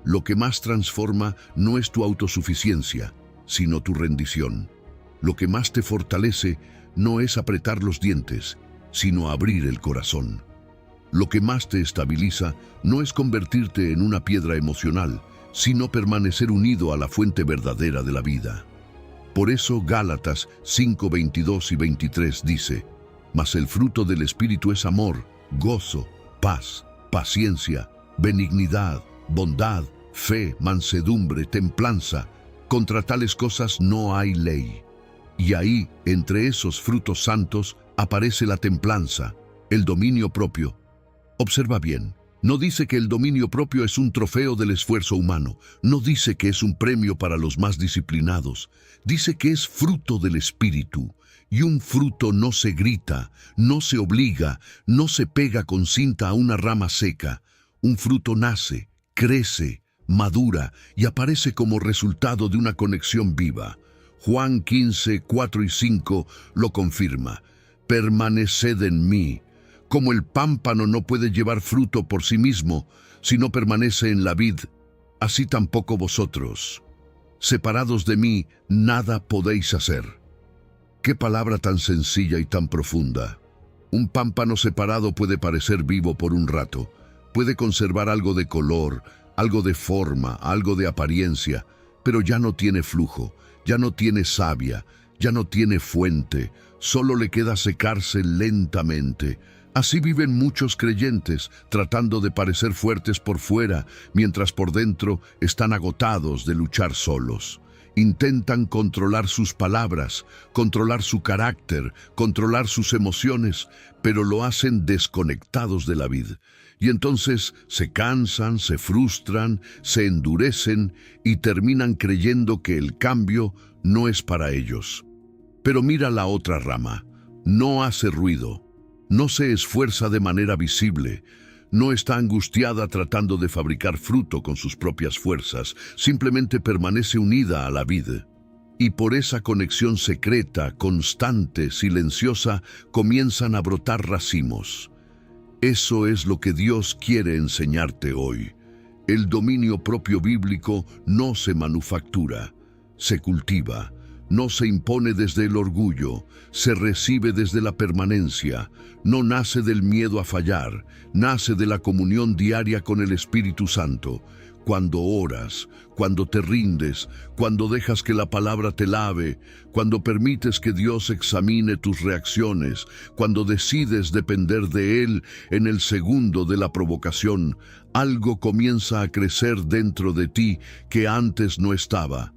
Lo que más transforma no es tu autosuficiencia, sino tu rendición. Lo que más te fortalece no es apretar los dientes, sino abrir el corazón. Lo que más te estabiliza no es convertirte en una piedra emocional, sino permanecer unido a la fuente verdadera de la vida. Por eso Gálatas 5:22 y 23 dice, mas el fruto del Espíritu es amor, gozo, paz, paciencia, benignidad, bondad, fe, mansedumbre, templanza. Contra tales cosas no hay ley. Y ahí, entre esos frutos santos, aparece la templanza, el dominio propio. Observa bien, no dice que el dominio propio es un trofeo del esfuerzo humano, no dice que es un premio para los más disciplinados, dice que es fruto del Espíritu. Y un fruto no se grita, no se obliga, no se pega con cinta a una rama seca. Un fruto nace, crece, madura y aparece como resultado de una conexión viva. Juan 15, 4 y 5 lo confirma. Permaneced en mí. Como el pámpano no puede llevar fruto por sí mismo, si no permanece en la vid, así tampoco vosotros. Separados de mí, nada podéis hacer. Qué palabra tan sencilla y tan profunda. Un pámpano separado puede parecer vivo por un rato, puede conservar algo de color, algo de forma, algo de apariencia, pero ya no tiene flujo, ya no tiene savia, ya no tiene fuente, solo le queda secarse lentamente. Así viven muchos creyentes, tratando de parecer fuertes por fuera, mientras por dentro están agotados de luchar solos. Intentan controlar sus palabras, controlar su carácter, controlar sus emociones, pero lo hacen desconectados de la vid. Y entonces se cansan, se frustran, se endurecen y terminan creyendo que el cambio no es para ellos. Pero mira la otra rama. No hace ruido, no se esfuerza de manera visible, no está angustiada tratando de fabricar fruto con sus propias fuerzas, simplemente permanece unida a la vid. Y por esa conexión secreta, constante, silenciosa, comienzan a brotar racimos. Eso es lo que Dios quiere enseñarte hoy. El dominio propio bíblico no se manufactura, se cultiva. No se impone desde el orgullo, se recibe desde la permanencia, no nace del miedo a fallar, nace de la comunión diaria con el Espíritu Santo. Cuando oras, cuando te rindes, cuando dejas que la palabra te lave, cuando permites que Dios examine tus reacciones, cuando decides depender de Él en el segundo de la provocación, algo comienza a crecer dentro de ti que antes no estaba.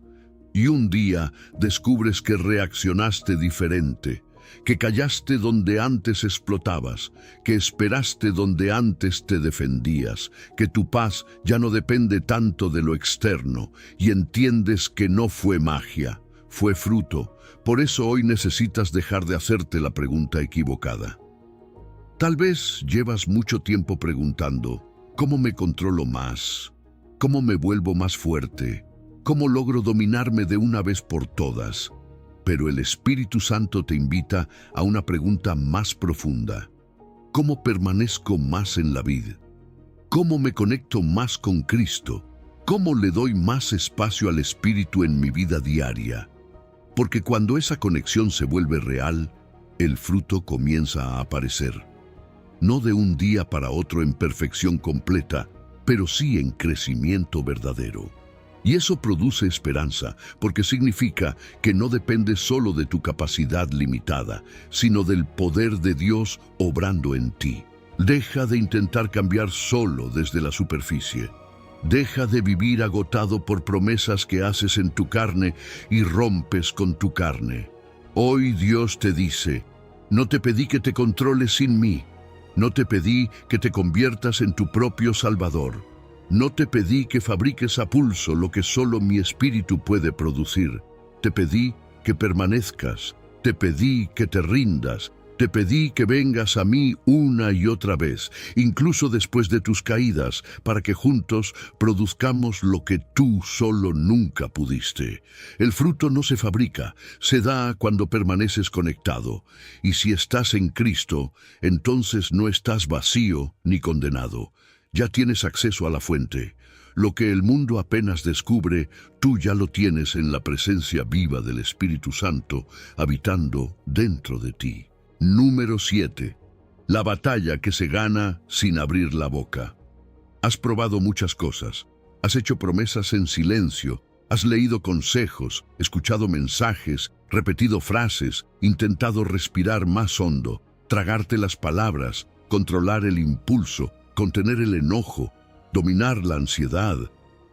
Y un día descubres que reaccionaste diferente, que callaste donde antes explotabas, que esperaste donde antes te defendías, que tu paz ya no depende tanto de lo externo y entiendes que no fue magia, fue fruto. Por eso hoy necesitas dejar de hacerte la pregunta equivocada. Tal vez llevas mucho tiempo preguntando, ¿cómo me controlo más? ¿Cómo me vuelvo más fuerte? ¿Cómo logro dominarme de una vez por todas? Pero el Espíritu Santo te invita a una pregunta más profunda. ¿Cómo permanezco más en la vid? ¿Cómo me conecto más con Cristo? ¿Cómo le doy más espacio al Espíritu en mi vida diaria? Porque cuando esa conexión se vuelve real, el fruto comienza a aparecer. No de un día para otro en perfección completa, pero sí en crecimiento verdadero. Y eso produce esperanza, porque significa que no depende solo de tu capacidad limitada, sino del poder de Dios obrando en ti. Deja de intentar cambiar solo desde la superficie. Deja de vivir agotado por promesas que haces en tu carne y rompes con tu carne. Hoy Dios te dice, no te pedí que te controles sin mí. No te pedí que te conviertas en tu propio Salvador. No te pedí que fabriques a pulso lo que solo mi espíritu puede producir. Te pedí que permanezcas, te pedí que te rindas, te pedí que vengas a mí una y otra vez, incluso después de tus caídas, para que juntos produzcamos lo que tú solo nunca pudiste. El fruto no se fabrica, se da cuando permaneces conectado. Y si estás en Cristo, entonces no estás vacío ni condenado. Ya tienes acceso a la fuente. Lo que el mundo apenas descubre, tú ya lo tienes en la presencia viva del Espíritu Santo, habitando dentro de ti. Número 7. La batalla que se gana sin abrir la boca. Has probado muchas cosas. Has hecho promesas en silencio. Has leído consejos, escuchado mensajes, repetido frases, intentado respirar más hondo, tragarte las palabras, controlar el impulso, contener el enojo, dominar la ansiedad.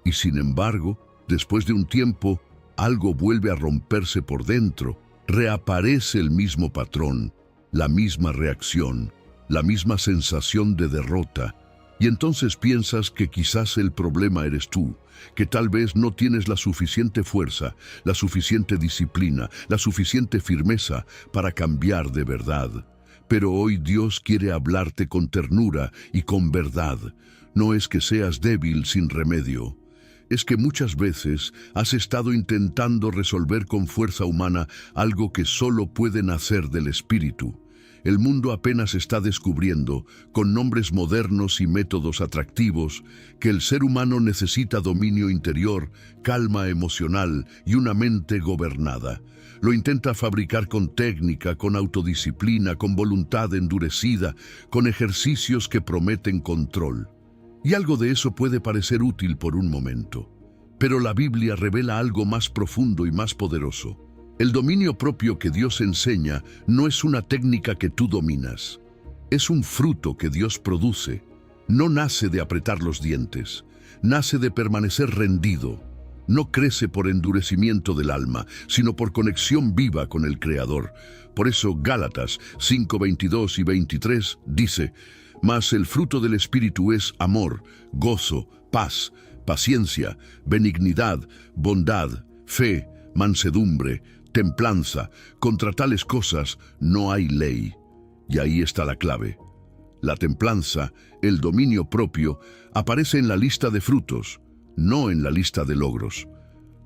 Y sin embargo, después de un tiempo, algo vuelve a romperse por dentro. Reaparece el mismo patrón, la misma reacción, la misma sensación de derrota. Y entonces piensas que quizás el problema eres tú, que tal vez no tienes la suficiente fuerza, la suficiente disciplina, la suficiente firmeza para cambiar de verdad. Pero hoy Dios quiere hablarte con ternura y con verdad. No es que seas débil sin remedio. Es que muchas veces has estado intentando resolver con fuerza humana algo que solo puede nacer del Espíritu. El mundo apenas está descubriendo, con nombres modernos y métodos atractivos, que el ser humano necesita dominio interior, calma emocional y una mente gobernada. Lo intenta fabricar con técnica, con autodisciplina, con voluntad endurecida, con ejercicios que prometen control. Y algo de eso puede parecer útil por un momento. Pero la Biblia revela algo más profundo y más poderoso. El dominio propio que Dios enseña no es una técnica que tú dominas. Es un fruto que Dios produce. No nace de apretar los dientes. Nace de permanecer rendido. No crece por endurecimiento del alma, sino por conexión viva con el Creador. Por eso Gálatas 5:22 y 23 dice, «Mas el fruto del Espíritu es amor, gozo, paz, paciencia, benignidad, bondad, fe, mansedumbre, templanza. Contra tales cosas no hay ley». Y ahí está la clave. La templanza, el dominio propio, aparece en la lista de frutos, no en la lista de logros.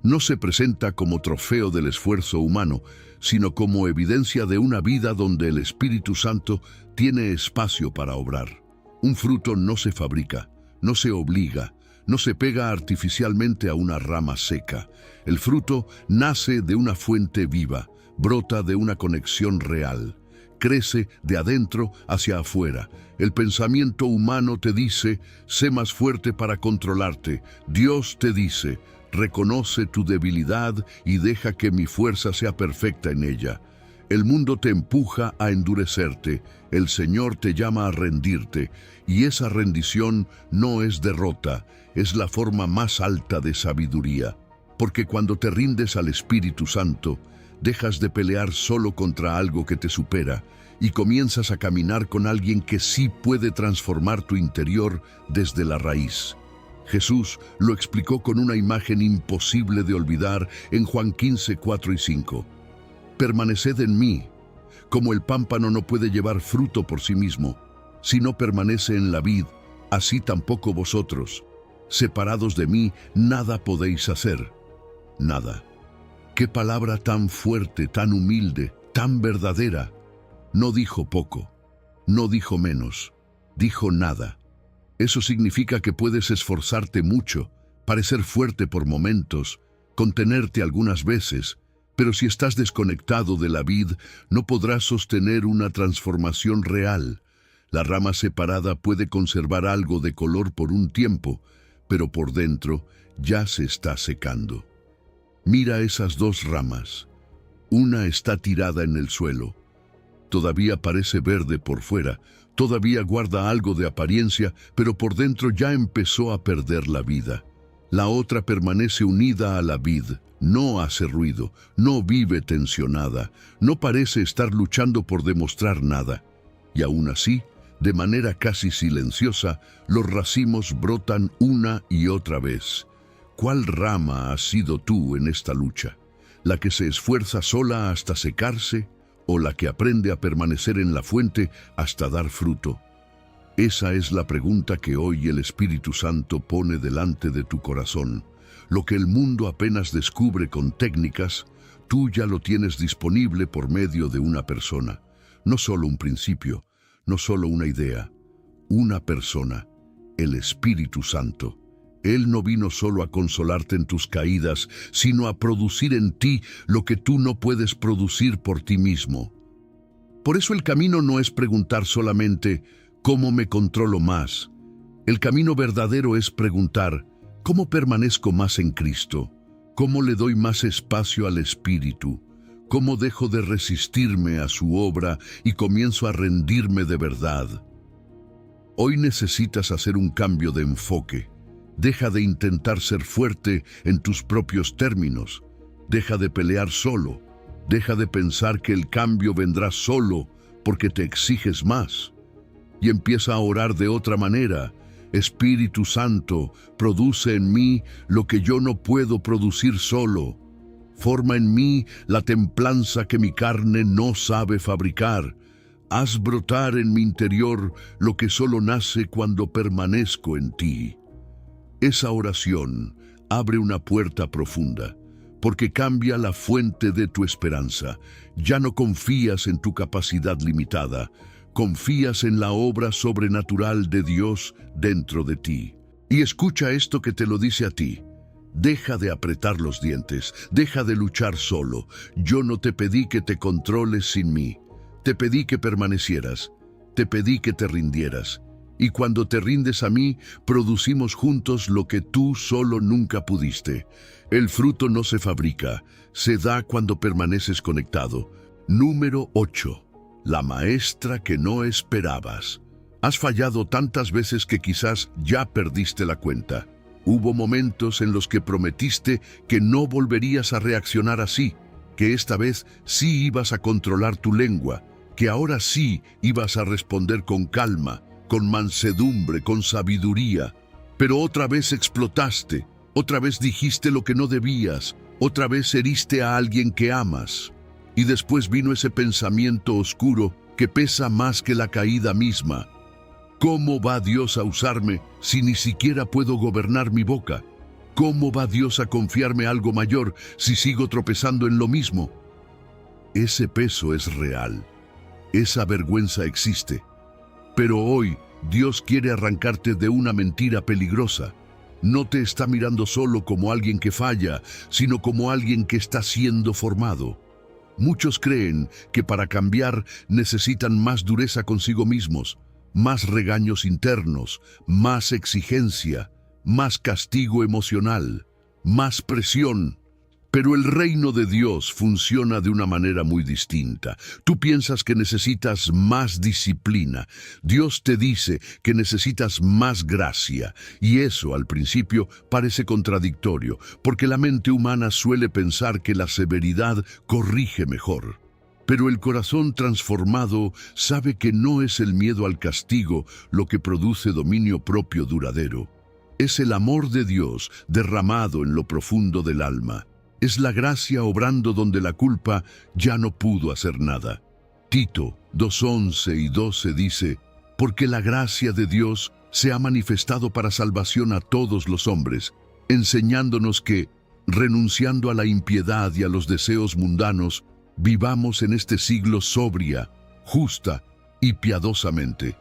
No se presenta como trofeo del esfuerzo humano, sino como evidencia de una vida donde el Espíritu Santo tiene espacio para obrar. Un fruto no se fabrica, no se obliga, no se pega artificialmente a una rama seca. El fruto nace de una fuente viva, brota de una conexión real. Crece de adentro hacia afuera. El pensamiento humano te dice, sé más fuerte para controlarte. Dios te dice, reconoce tu debilidad y deja que mi fuerza sea perfecta en ella. El mundo te empuja a endurecerte, el Señor te llama a rendirte, y esa rendición no es derrota, es la forma más alta de sabiduría. Porque cuando te rindes al Espíritu Santo, dejas de pelear solo contra algo que te supera y comienzas a caminar con alguien que sí puede transformar tu interior desde la raíz. Jesús lo explicó con una imagen imposible de olvidar en Juan 15, 4 y 5. Permaneced en mí, como el pámpano no puede llevar fruto por sí mismo, si no permanece en la vid, así tampoco vosotros. Separados de mí, nada podéis hacer. Nada. Qué palabra tan fuerte, tan humilde, tan verdadera. No dijo poco, no dijo menos, dijo nada. Eso significa que puedes esforzarte mucho, parecer fuerte por momentos, contenerte algunas veces, pero si estás desconectado de la vid, no podrás sostener una transformación real. La rama separada puede conservar algo de color por un tiempo, pero por dentro ya se está secando. Mira esas dos ramas. Una está tirada en el suelo. Todavía parece verde por fuera, todavía guarda algo de apariencia, pero por dentro ya empezó a perder la vida. La otra permanece unida a la vid, no hace ruido, no vive tensionada, no parece estar luchando por demostrar nada. Y aún así, de manera casi silenciosa, los racimos brotan una y otra vez. ¿Cuál rama has sido tú en esta lucha? ¿La que se esfuerza sola hasta secarse o la que aprende a permanecer en la fuente hasta dar fruto? Esa es la pregunta que hoy el Espíritu Santo pone delante de tu corazón. Lo que el mundo apenas descubre con técnicas, tú ya lo tienes disponible por medio de una persona. No solo un principio, no solo una idea, una persona, el Espíritu Santo. Él no vino solo a consolarte en tus caídas, sino a producir en ti lo que tú no puedes producir por ti mismo. Por eso el camino no es preguntar solamente ¿cómo me controlo más? El camino verdadero es preguntar ¿cómo permanezco más en Cristo? ¿Cómo le doy más espacio al Espíritu? ¿Cómo dejo de resistirme a su obra y comienzo a rendirme de verdad? Hoy necesitas hacer un cambio de enfoque. Deja de intentar ser fuerte en tus propios términos. Deja de pelear solo. Deja de pensar que el cambio vendrá solo porque te exiges más. Y empieza a orar de otra manera. Espíritu Santo, produce en mí lo que yo no puedo producir solo. Forma en mí la templanza que mi carne no sabe fabricar. Haz brotar en mi interior lo que solo nace cuando permanezco en ti. Esa oración abre una puerta profunda, porque cambia la fuente de tu esperanza. Ya no confías en tu capacidad limitada, confías en la obra sobrenatural de Dios dentro de ti. Y escucha esto que te lo dice a ti. Deja de apretar los dientes, deja de luchar solo. Yo no te pedí que te controles sin mí. Te pedí que permanecieras, te pedí que te rindieras. Y cuando te rindes a mí, producimos juntos lo que tú solo nunca pudiste. El fruto no se fabrica, se da cuando permaneces conectado. Número 8. La maestra que no esperabas. Has fallado tantas veces que quizás ya perdiste la cuenta. Hubo momentos en los que prometiste que no volverías a reaccionar así, que esta vez sí ibas a controlar tu lengua, que ahora sí ibas a responder con calma, con mansedumbre, con sabiduría. Pero otra vez explotaste, otra vez dijiste lo que no debías, otra vez heriste a alguien que amas. Y después vino ese pensamiento oscuro que pesa más que la caída misma. ¿Cómo va Dios a usarme si ni siquiera puedo gobernar mi boca? ¿Cómo va Dios a confiarme algo mayor si sigo tropezando en lo mismo? Ese peso es real. Esa vergüenza existe. Pero hoy Dios quiere arrancarte de una mentira peligrosa. no te está mirando solo como alguien que falla, sino como alguien que está siendo formado. Muchos creen que para cambiar necesitan más dureza consigo mismos, más regaños internos, más exigencia, más castigo emocional, más presión. Pero el reino de Dios funciona de una manera muy distinta. Tú piensas que necesitas más disciplina. Dios te dice que necesitas más gracia. Y eso, al principio, parece contradictorio, porque la mente humana suele pensar que la severidad corrige mejor. Pero el corazón transformado sabe que no es el miedo al castigo lo que produce dominio propio duradero. Es el amor de Dios derramado en lo profundo del alma. Es la gracia obrando donde la culpa ya no pudo hacer nada. Tito 2:11 y 12 dice, porque la gracia de Dios se ha manifestado para salvación a todos los hombres, enseñándonos que, renunciando a la impiedad y a los deseos mundanos, vivamos en este siglo sobria, justa y piadosamente.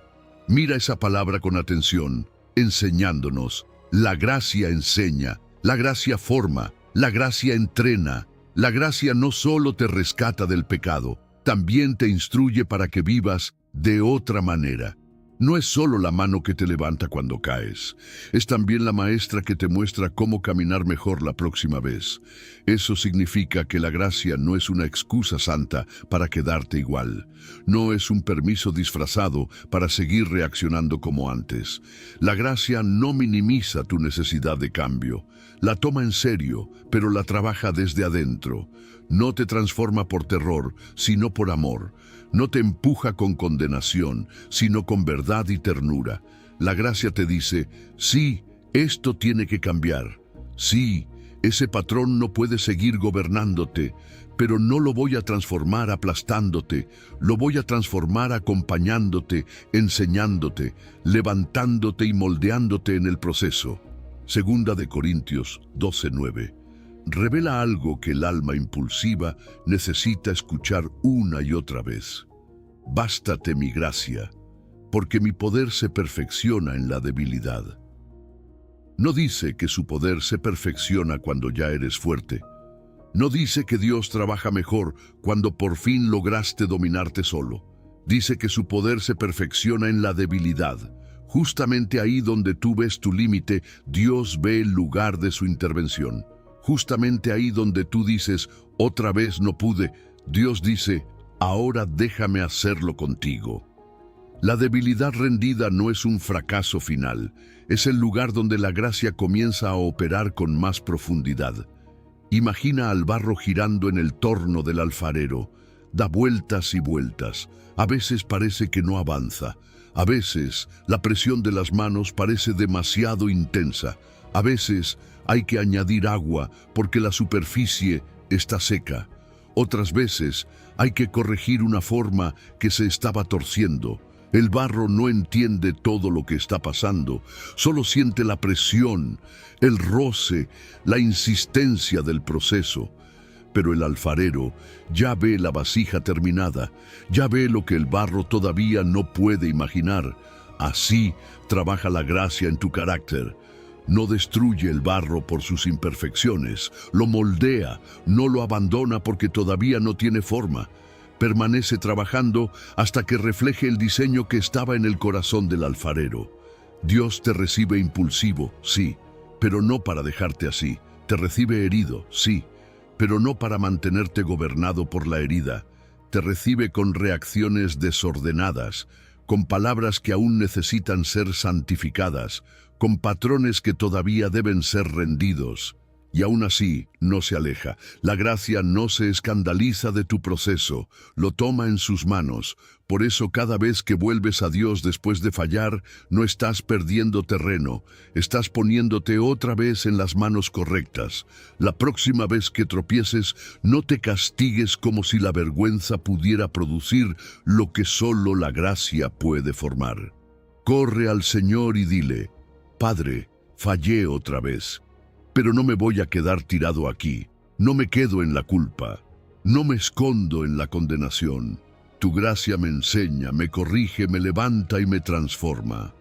Mira esa palabra con atención, enseñándonos. La gracia enseña, la gracia forma, la gracia entrena. La gracia no solo te rescata del pecado, también te instruye para que vivas de otra manera. No es solo la mano que te levanta cuando caes, es también la maestra que te muestra cómo caminar mejor la próxima vez. Eso significa que la gracia no es una excusa santa para quedarte igual. No es un permiso disfrazado para seguir reaccionando como antes. La gracia no minimiza tu necesidad de cambio. La toma en serio, pero la trabaja desde adentro. No te transforma por terror, sino por amor. No te empuja con condenación, sino con verdad y ternura. La gracia te dice, sí, esto tiene que cambiar. Sí, ese patrón no puede seguir gobernándote, pero no lo voy a transformar aplastándote, lo voy a transformar acompañándote, enseñándote, levantándote y moldeándote en el proceso. Segunda de Corintios 12:9. Revela algo que el alma impulsiva necesita escuchar una y otra vez. Bástate mi gracia, porque mi poder se perfecciona en la debilidad. No dice que su poder se perfecciona cuando ya eres fuerte. No dice que Dios trabaja mejor cuando por fin lograste dominarte solo. Dice que su poder se perfecciona en la debilidad. Justamente ahí donde tú ves tu límite, Dios ve el lugar de su intervención. Justamente ahí donde tú dices, otra vez no pude, Dios dice, ahora déjame hacerlo contigo. La debilidad rendida no es un fracaso final, es el lugar donde la gracia comienza a operar con más profundidad. Imagina al barro girando en el torno del alfarero, da vueltas y vueltas, a veces parece que no avanza, a veces la presión de las manos parece demasiado intensa, a veces hay que añadir agua porque la superficie está seca. Otras veces hay que corregir una forma que se estaba torciendo. El barro no entiende todo lo que está pasando, solo siente la presión, el roce, la insistencia del proceso. Pero el alfarero ya ve la vasija terminada, ya ve lo que el barro todavía no puede imaginar. Así trabaja la gracia en tu carácter. No destruye el barro por sus imperfecciones, lo moldea, no lo abandona porque todavía no tiene forma. Permanece trabajando hasta que refleje el diseño que estaba en el corazón del alfarero. Dios te recibe impulsivo, sí, pero no para dejarte así. Te recibe herido, sí, pero no para mantenerte gobernado por la herida. Te recibe con reacciones desordenadas, con palabras que aún necesitan ser santificadas, con patrones que todavía deben ser rendidos. Y aún así, no se aleja. La gracia no se escandaliza de tu proceso, lo toma en sus manos. Por eso cada vez que vuelves a Dios después de fallar, no estás perdiendo terreno, estás poniéndote otra vez en las manos correctas. La próxima vez que tropieces, no te castigues como si la vergüenza pudiera producir lo que solo la gracia puede formar. Corre al Señor y dile, Padre, fallé otra vez, pero no me voy a quedar tirado aquí, no me quedo en la culpa, no me escondo en la condenación. Tu gracia me enseña, me corrige, me levanta y me transforma.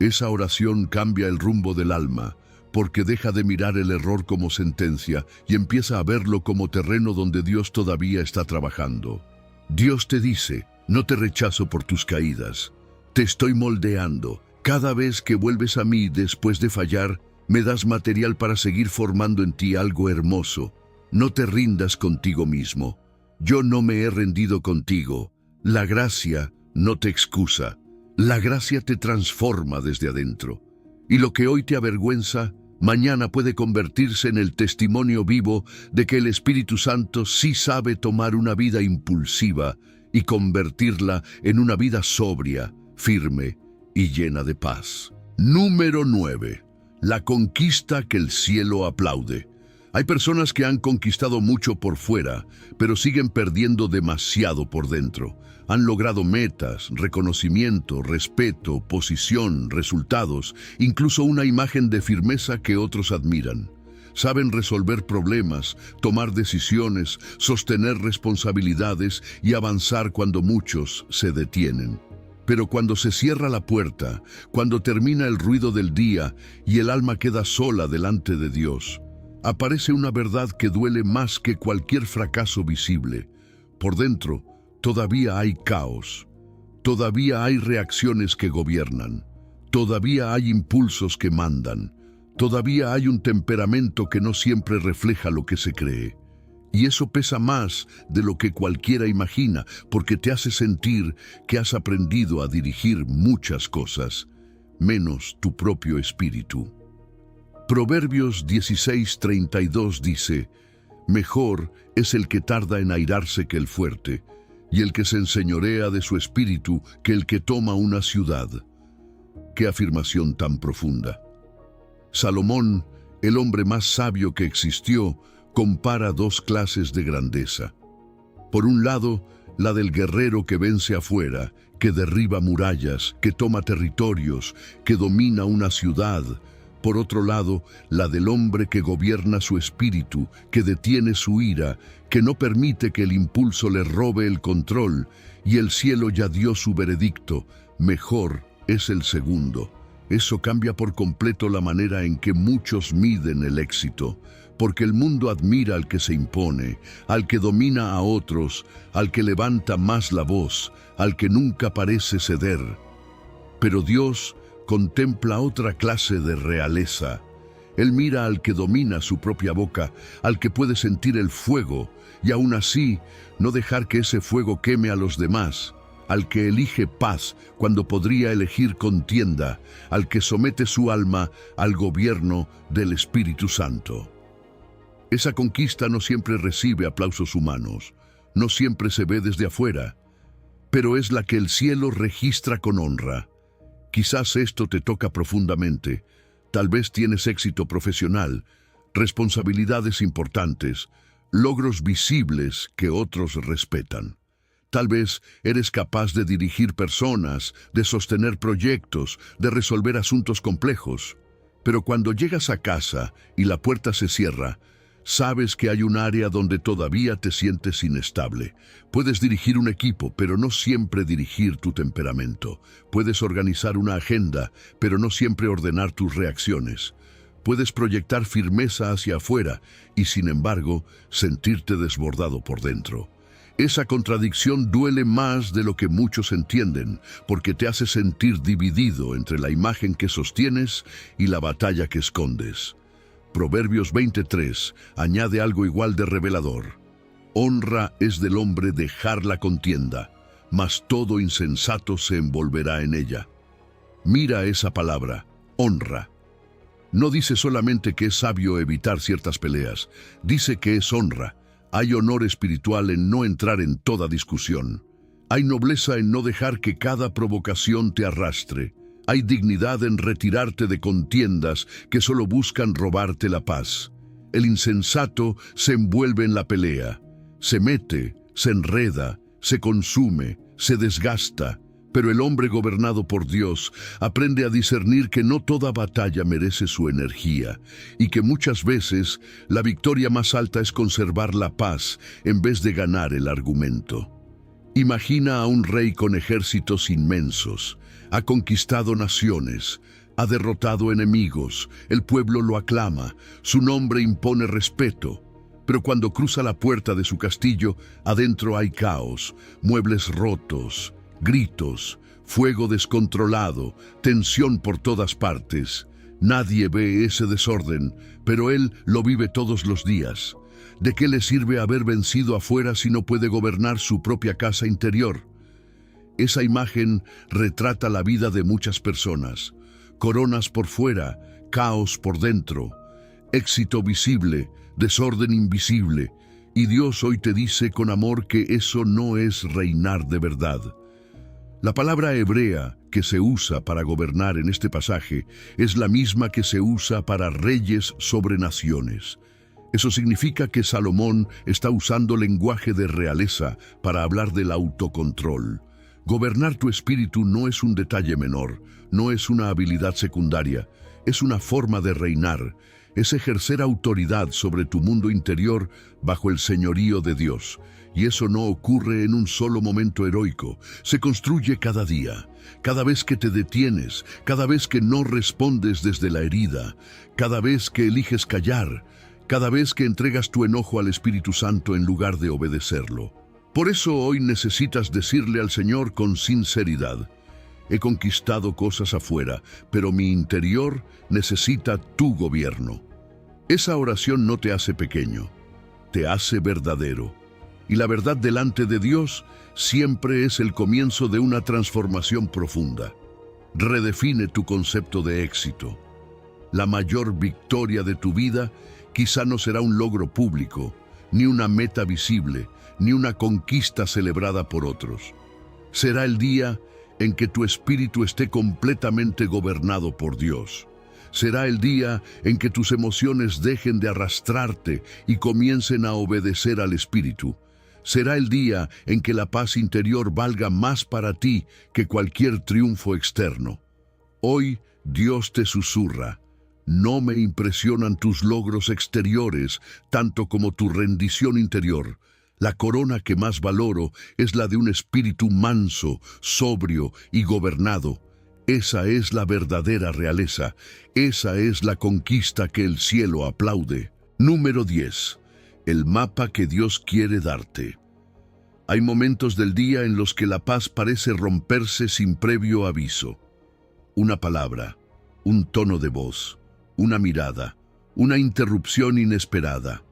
Esa oración cambia el rumbo del alma, porque deja de mirar el error como sentencia y empieza a verlo como terreno donde Dios todavía está trabajando. Dios te dice: no te rechazo por tus caídas, te estoy moldeando. Cada vez que vuelves a mí después de fallar, me das material para seguir formando en ti algo hermoso. No te rindas contigo mismo. Yo no me he rendido contigo. La gracia no te excusa. La gracia te transforma desde adentro. Y lo que hoy te avergüenza, mañana puede convertirse en el testimonio vivo de que el Espíritu Santo sí sabe tomar una vida impulsiva y convertirla en una vida sobria, firme y llena de paz. Número 9. La conquista que el cielo aplaude. Hay personas que han conquistado mucho por fuera, pero siguen perdiendo demasiado por dentro. Han logrado metas, reconocimiento, respeto, posición, resultados, incluso una imagen de firmeza que otros admiran. Saben resolver problemas, tomar decisiones, sostener responsabilidades y avanzar cuando muchos se detienen. Pero cuando se cierra la puerta, cuando termina el ruido del día y el alma queda sola delante de Dios, aparece una verdad que duele más que cualquier fracaso visible. Por dentro, todavía hay caos, todavía hay reacciones que gobiernan, todavía hay impulsos que mandan, todavía hay un temperamento que no siempre refleja lo que se cree. Y eso pesa más de lo que cualquiera imagina, porque te hace sentir que has aprendido a dirigir muchas cosas, menos tu propio espíritu. Proverbios 16:32 dice: mejor es el que tarda en airarse que el fuerte, y el que se enseñorea de su espíritu que el que toma una ciudad. ¡Qué afirmación tan profunda! Salomón, el hombre más sabio que existió, compara dos clases de grandeza. Por un lado, la del guerrero que vence afuera, que derriba murallas, que toma territorios, que domina una ciudad. Por otro lado, la del hombre que gobierna su espíritu, que detiene su ira, que no permite que el impulso le robe el control, y el cielo ya dio su veredicto: mejor es el segundo. Eso cambia por completo la manera en que muchos miden el éxito, porque el mundo admira al que se impone, al que domina a otros, al que levanta más la voz, al que nunca parece ceder. Pero Dios contempla otra clase de realeza. Él mira al que domina su propia boca, al que puede sentir el fuego, y aún así no dejar que ese fuego queme a los demás, al que elige paz cuando podría elegir contienda, al que somete su alma al gobierno del Espíritu Santo. Esa conquista no siempre recibe aplausos humanos, no siempre se ve desde afuera, pero es la que el cielo registra con honra. Quizás esto te toca profundamente. Tal vez tienes éxito profesional, responsabilidades importantes, logros visibles que otros respetan. Tal vez eres capaz de dirigir personas, de sostener proyectos, de resolver asuntos complejos. Pero cuando llegas a casa y la puerta se cierra, sabes que hay un área donde todavía te sientes inestable. Puedes dirigir un equipo, pero no siempre dirigir tu temperamento. Puedes organizar una agenda, pero no siempre ordenar tus reacciones. Puedes proyectar firmeza hacia afuera y, sin embargo, sentirte desbordado por dentro. Esa contradicción duele más de lo que muchos entienden, porque te hace sentir dividido entre la imagen que sostienes y la batalla que escondes. Proverbios 23 añade algo igual de revelador. Honra es del hombre dejar la contienda, mas todo insensato se envolverá en ella. Mira esa palabra, honra. No dice solamente que es sabio evitar ciertas peleas, dice que es honra. Hay honor espiritual en no entrar en toda discusión. Hay nobleza en no dejar que cada provocación te arrastre. Hay dignidad en retirarte de contiendas que solo buscan robarte la paz. El insensato se envuelve en la pelea, se mete, se enreda, se consume, se desgasta. Pero el hombre gobernado por Dios aprende a discernir que no toda batalla merece su energía y que muchas veces la victoria más alta es conservar la paz en vez de ganar el argumento. Imagina a un rey con ejércitos inmensos. Ha conquistado naciones, ha derrotado enemigos, el pueblo lo aclama, su nombre impone respeto. Pero cuando cruza la puerta de su castillo, adentro hay caos, muebles rotos, gritos, fuego descontrolado, tensión por todas partes. Nadie ve ese desorden, pero él lo vive todos los días. ¿De qué le sirve haber vencido afuera si no puede gobernar su propia casa interior? Esa imagen retrata la vida de muchas personas. Coronas por fuera, caos por dentro, éxito visible, desorden invisible. Y Dios hoy te dice con amor que eso no es reinar de verdad. La palabra hebrea que se usa para gobernar en este pasaje es la misma que se usa para reyes sobre naciones. Eso significa que Salomón está usando lenguaje de realeza para hablar del autocontrol. Gobernar tu espíritu no es un detalle menor, no es una habilidad secundaria, es una forma de reinar, es ejercer autoridad sobre tu mundo interior bajo el señorío de Dios. Y eso no ocurre en un solo momento heroico, se construye cada día, cada vez que te detienes, cada vez que no respondes desde la herida, cada vez que eliges callar, cada vez que entregas tu enojo al Espíritu Santo en lugar de obedecerlo. Por eso hoy necesitas decirle al Señor con sinceridad: he conquistado cosas afuera, pero mi interior necesita tu gobierno. Esa oración no te hace pequeño, te hace verdadero. Y la verdad delante de Dios siempre es el comienzo de una transformación profunda. Redefine tu concepto de éxito. La mayor victoria de tu vida quizá no será un logro público, ni una meta visible, ni una conquista celebrada por otros. Será el día en que tu espíritu esté completamente gobernado por Dios. Será el día en que tus emociones dejen de arrastrarte y comiencen a obedecer al Espíritu. Será el día en que la paz interior valga más para ti que cualquier triunfo externo. Hoy Dios te susurra: no me impresionan tus logros exteriores tanto como tu rendición interior. La corona que más valoro es la de un espíritu manso, sobrio y gobernado. Esa es la verdadera realeza. Esa es la conquista que el cielo aplaude. Número 10. El mapa que Dios quiere darte. Hay momentos del día en los que la paz parece romperse sin previo aviso. Una palabra, un tono de voz, una mirada, una interrupción inesperada.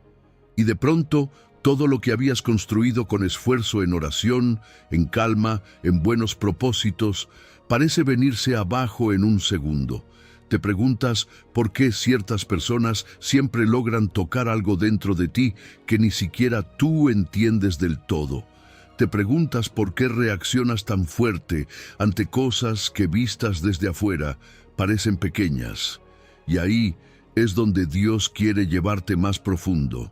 Y de pronto, todo lo que habías construido con esfuerzo en oración, en calma, en buenos propósitos, parece venirse abajo en un segundo. Te preguntas por qué ciertas personas siempre logran tocar algo dentro de ti que ni siquiera tú entiendes del todo. Te preguntas por qué reaccionas tan fuerte ante cosas que vistas desde afuera parecen pequeñas. Y ahí es donde Dios quiere llevarte más profundo.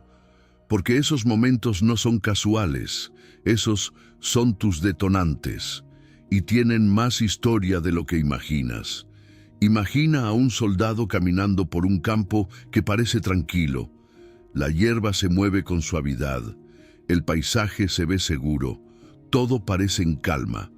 Porque esos momentos no son casuales, esos son tus detonantes y tienen más historia de lo que imaginas. Imagina a un soldado caminando por un campo que parece tranquilo. La hierba se mueve con suavidad, el paisaje se ve seguro, todo parece en calma,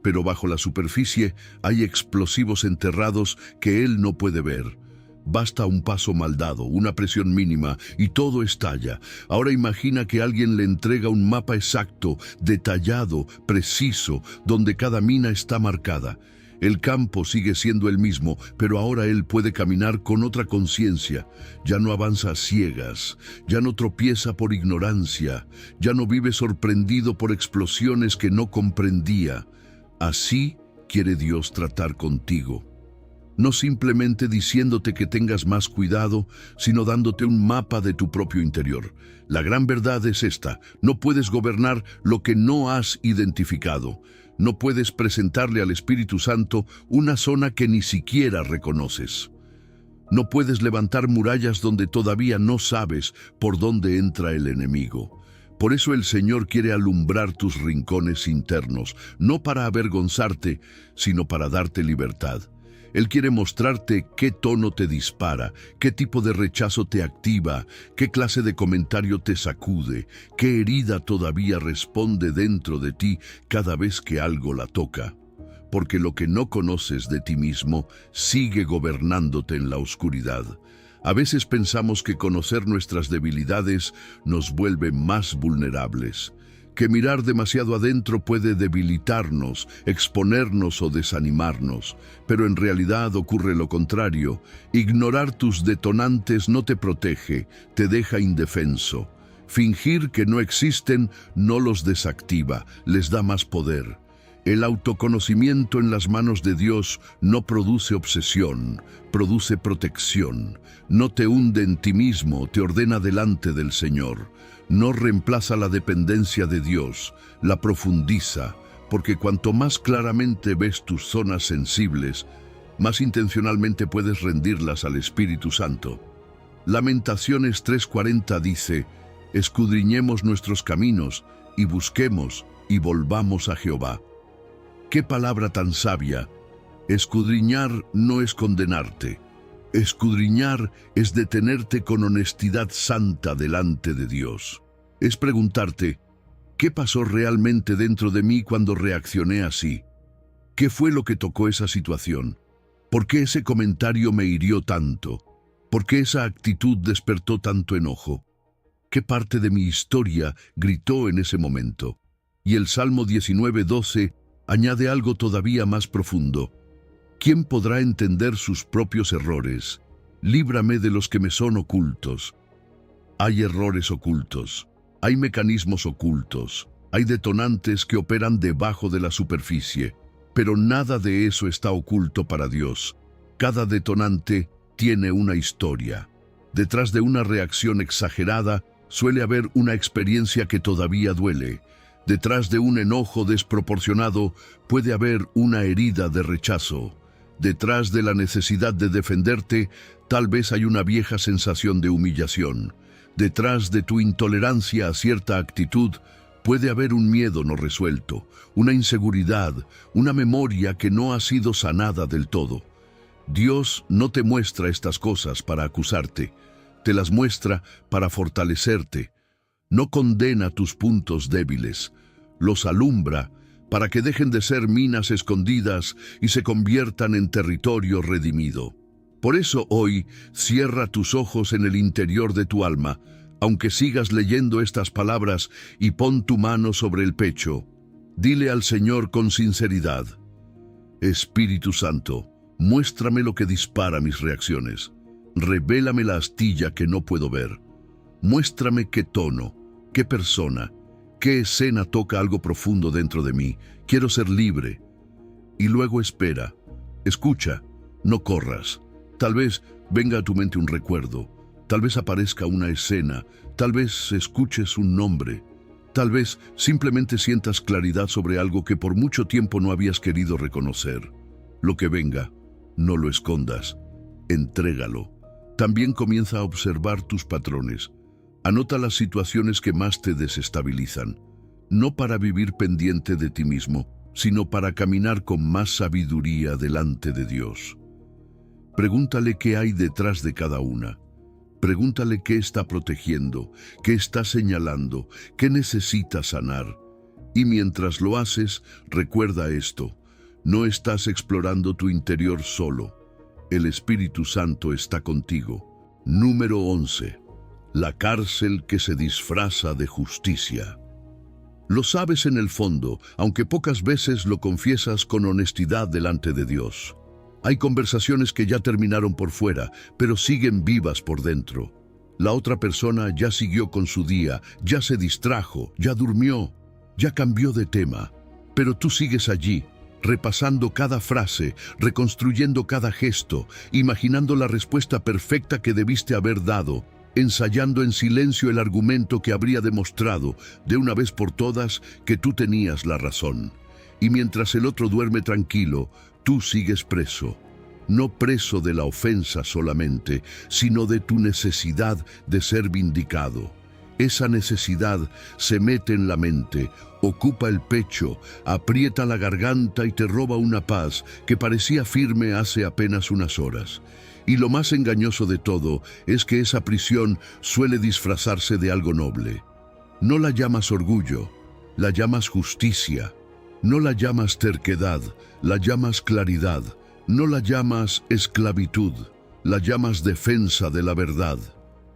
pero bajo la superficie hay explosivos enterrados que él no puede ver. Basta un paso mal dado, una presión mínima y todo estalla. Ahora imagina que alguien le entrega un mapa exacto, detallado, preciso, donde cada mina está marcada. El campo sigue siendo el mismo, pero ahora él puede caminar con otra conciencia. Ya no avanza a ciegas, ya no tropieza por ignorancia, ya no vive sorprendido por explosiones que no comprendía. Así quiere Dios tratar contigo. No simplemente diciéndote que tengas más cuidado, sino dándote un mapa de tu propio interior. La gran verdad es esta: no puedes gobernar lo que no has identificado. No puedes presentarle al Espíritu Santo una zona que ni siquiera reconoces. No puedes levantar murallas donde todavía no sabes por dónde entra el enemigo. Por eso el Señor quiere alumbrar tus rincones internos, no para avergonzarte, sino para darte libertad. Él quiere mostrarte qué tono te dispara, qué tipo de rechazo te activa, qué clase de comentario te sacude, qué herida todavía responde dentro de ti cada vez que algo la toca. Porque lo que no conoces de ti mismo sigue gobernándote en la oscuridad. A veces pensamos que conocer nuestras debilidades nos vuelve más vulnerables, que mirar demasiado adentro puede debilitarnos, exponernos o desanimarnos, pero en realidad ocurre lo contrario. Ignorar tus detonantes no te protege, te deja indefenso. Fingir que no existen no los desactiva, les da más poder. El autoconocimiento en las manos de Dios no produce obsesión, produce protección. No te hunde en ti mismo, te ordena delante del Señor. No reemplaza la dependencia de Dios, la profundiza, porque cuanto más claramente ves tus zonas sensibles, más intencionalmente puedes rendirlas al Espíritu Santo. Lamentaciones 3:40 dice: escudriñemos nuestros caminos y busquemos y volvamos a Jehová. ¡Qué palabra tan sabia! Escudriñar no es condenarte. Escudriñar es detenerte con honestidad santa delante de Dios. Es preguntarte, ¿qué pasó realmente dentro de mí cuando reaccioné así? ¿Qué fue lo que tocó esa situación? ¿Por qué ese comentario me hirió tanto? ¿Por qué esa actitud despertó tanto enojo? ¿Qué parte de mi historia gritó en ese momento? Y el Salmo 19:12 añade algo todavía más profundo. ¿Quién podrá entender sus propios errores? Líbrame de los que me son ocultos. Hay errores ocultos, hay mecanismos ocultos, hay detonantes que operan debajo de la superficie, pero nada de eso está oculto para Dios. Cada detonante tiene una historia. Detrás de una reacción exagerada suele haber una experiencia que todavía duele. Detrás de un enojo desproporcionado puede haber una herida de rechazo. Detrás de la necesidad de defenderte, tal vez hay una vieja sensación de humillación. Detrás de tu intolerancia a cierta actitud, puede haber un miedo no resuelto, una inseguridad, una memoria que no ha sido sanada del todo. Dios no te muestra estas cosas para acusarte, te las muestra para fortalecerte. No condena tus puntos débiles, los alumbra para que dejen de ser minas escondidas y se conviertan en territorio redimido. Por eso hoy cierra tus ojos en el interior de tu alma, aunque sigas leyendo estas palabras, y pon tu mano sobre el pecho. Dile al Señor con sinceridad: Espíritu Santo, muéstrame lo que dispara mis reacciones. Revélame la astilla que no puedo ver. Muéstrame qué tono, qué persona, qué escena toca algo profundo dentro de mí. Quiero ser libre. Y luego espera, escucha, no corras. Tal vez venga a tu mente un recuerdo, tal vez aparezca una escena, tal vez escuches un nombre, tal vez simplemente sientas claridad sobre algo que por mucho tiempo no habías querido reconocer. Lo que venga, no lo escondas, entrégalo. También comienza a observar tus patrones. Anota las situaciones que más te desestabilizan, no para vivir pendiente de ti mismo, sino para caminar con más sabiduría delante de Dios. Pregúntale qué hay detrás de cada una. Pregúntale qué está protegiendo, qué está señalando, qué necesita sanar. Y mientras lo haces, recuerda esto: no estás explorando tu interior solo. El Espíritu Santo está contigo. Número 11. La cárcel que se disfraza de justicia. Lo sabes en el fondo, aunque pocas veces lo confiesas con honestidad delante de Dios. Hay conversaciones que ya terminaron por fuera, pero siguen vivas por dentro. La otra persona ya siguió con su día, ya se distrajo, ya durmió, ya cambió de tema. Pero tú sigues allí, repasando cada frase, reconstruyendo cada gesto, imaginando la respuesta perfecta que debiste haber dado, ensayando en silencio el argumento que habría demostrado, de una vez por todas, que tú tenías la razón. Y mientras el otro duerme tranquilo, tú sigues preso. No preso de la ofensa solamente, sino de tu necesidad de ser vindicado. Esa necesidad se mete en la mente, ocupa el pecho, aprieta la garganta y te roba una paz que parecía firme hace apenas unas horas. Y lo más engañoso de todo es que esa prisión suele disfrazarse de algo noble. No la llamas orgullo, la llamas justicia. No la llamas terquedad, la llamas claridad. No la llamas esclavitud, la llamas defensa de la verdad.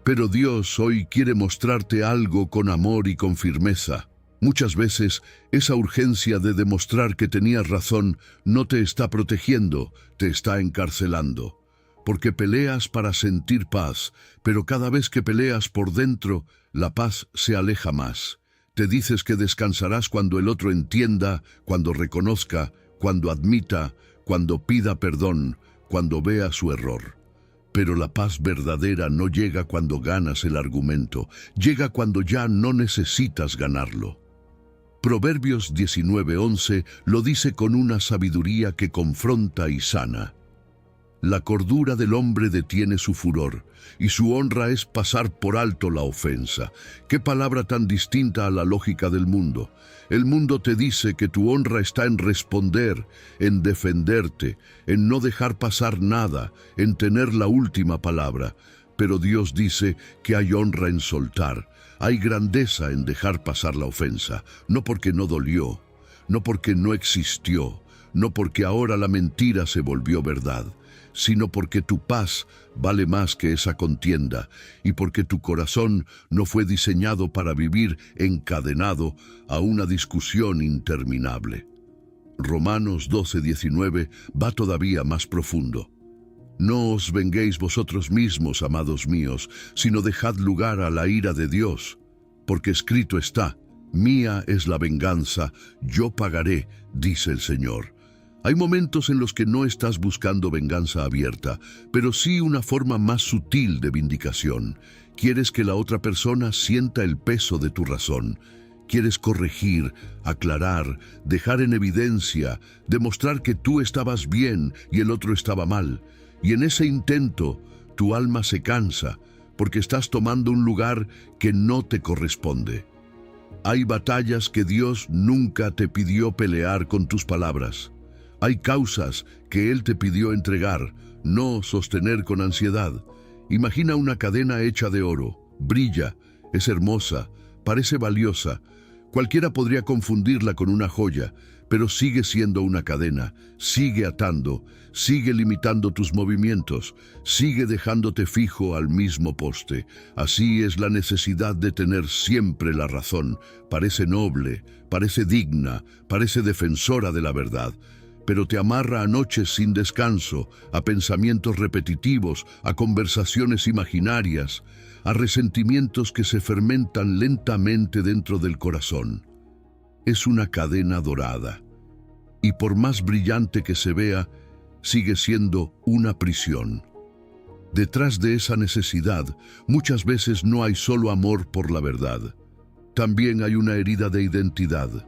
Pero Dios hoy quiere mostrarte algo con amor y con firmeza. Muchas veces esa urgencia de demostrar que tenías razón no te está protegiendo, te está encarcelando. Porque peleas para sentir paz, pero cada vez que peleas por dentro, la paz se aleja más. Te dices que descansarás cuando el otro entienda, cuando reconozca, cuando admita, cuando pida perdón, cuando vea su error. Pero la paz verdadera no llega cuando ganas el argumento, llega cuando ya no necesitas ganarlo. Proverbios 19:11 lo dice con una sabiduría que confronta y sana. La cordura del hombre detiene su furor, y su honra es pasar por alto la ofensa. ¡Qué palabra tan distinta a la lógica del mundo! El mundo te dice que tu honra está en responder, en defenderte, en no dejar pasar nada, en tener la última palabra. Pero Dios dice que hay honra en soltar, hay grandeza en dejar pasar la ofensa, no porque no dolió, no porque no existió, no porque ahora la mentira se volvió verdad, sino porque tu paz vale más que esa contienda y porque tu corazón no fue diseñado para vivir encadenado a una discusión interminable. Romanos 12:19 va todavía más profundo. No os venguéis vosotros mismos, amados míos, sino dejad lugar a la ira de Dios, porque escrito está: mía es la venganza, yo pagaré, dice el Señor. Hay momentos en los que no estás buscando venganza abierta, pero sí una forma más sutil de vindicación. Quieres que la otra persona sienta el peso de tu razón. Quieres corregir, aclarar, dejar en evidencia, demostrar que tú estabas bien y el otro estaba mal. Y en ese intento, tu alma se cansa, porque estás tomando un lugar que no te corresponde. Hay batallas que Dios nunca te pidió pelear con tus palabras. Hay causas que Él te pidió entregar, no sostener con ansiedad. Imagina una cadena hecha de oro. Brilla, es hermosa, parece valiosa. Cualquiera podría confundirla con una joya, pero sigue siendo una cadena, sigue atando, sigue limitando tus movimientos, sigue dejándote fijo al mismo poste. Así es la necesidad de tener siempre la razón. Parece noble, parece digna, parece defensora de la verdad, pero te amarra a noches sin descanso, a pensamientos repetitivos, a conversaciones imaginarias, a resentimientos que se fermentan lentamente dentro del corazón. Es una cadena dorada, y por más brillante que se vea, sigue siendo una prisión. Detrás de esa necesidad, muchas veces no hay solo amor por la verdad. También hay una herida de identidad.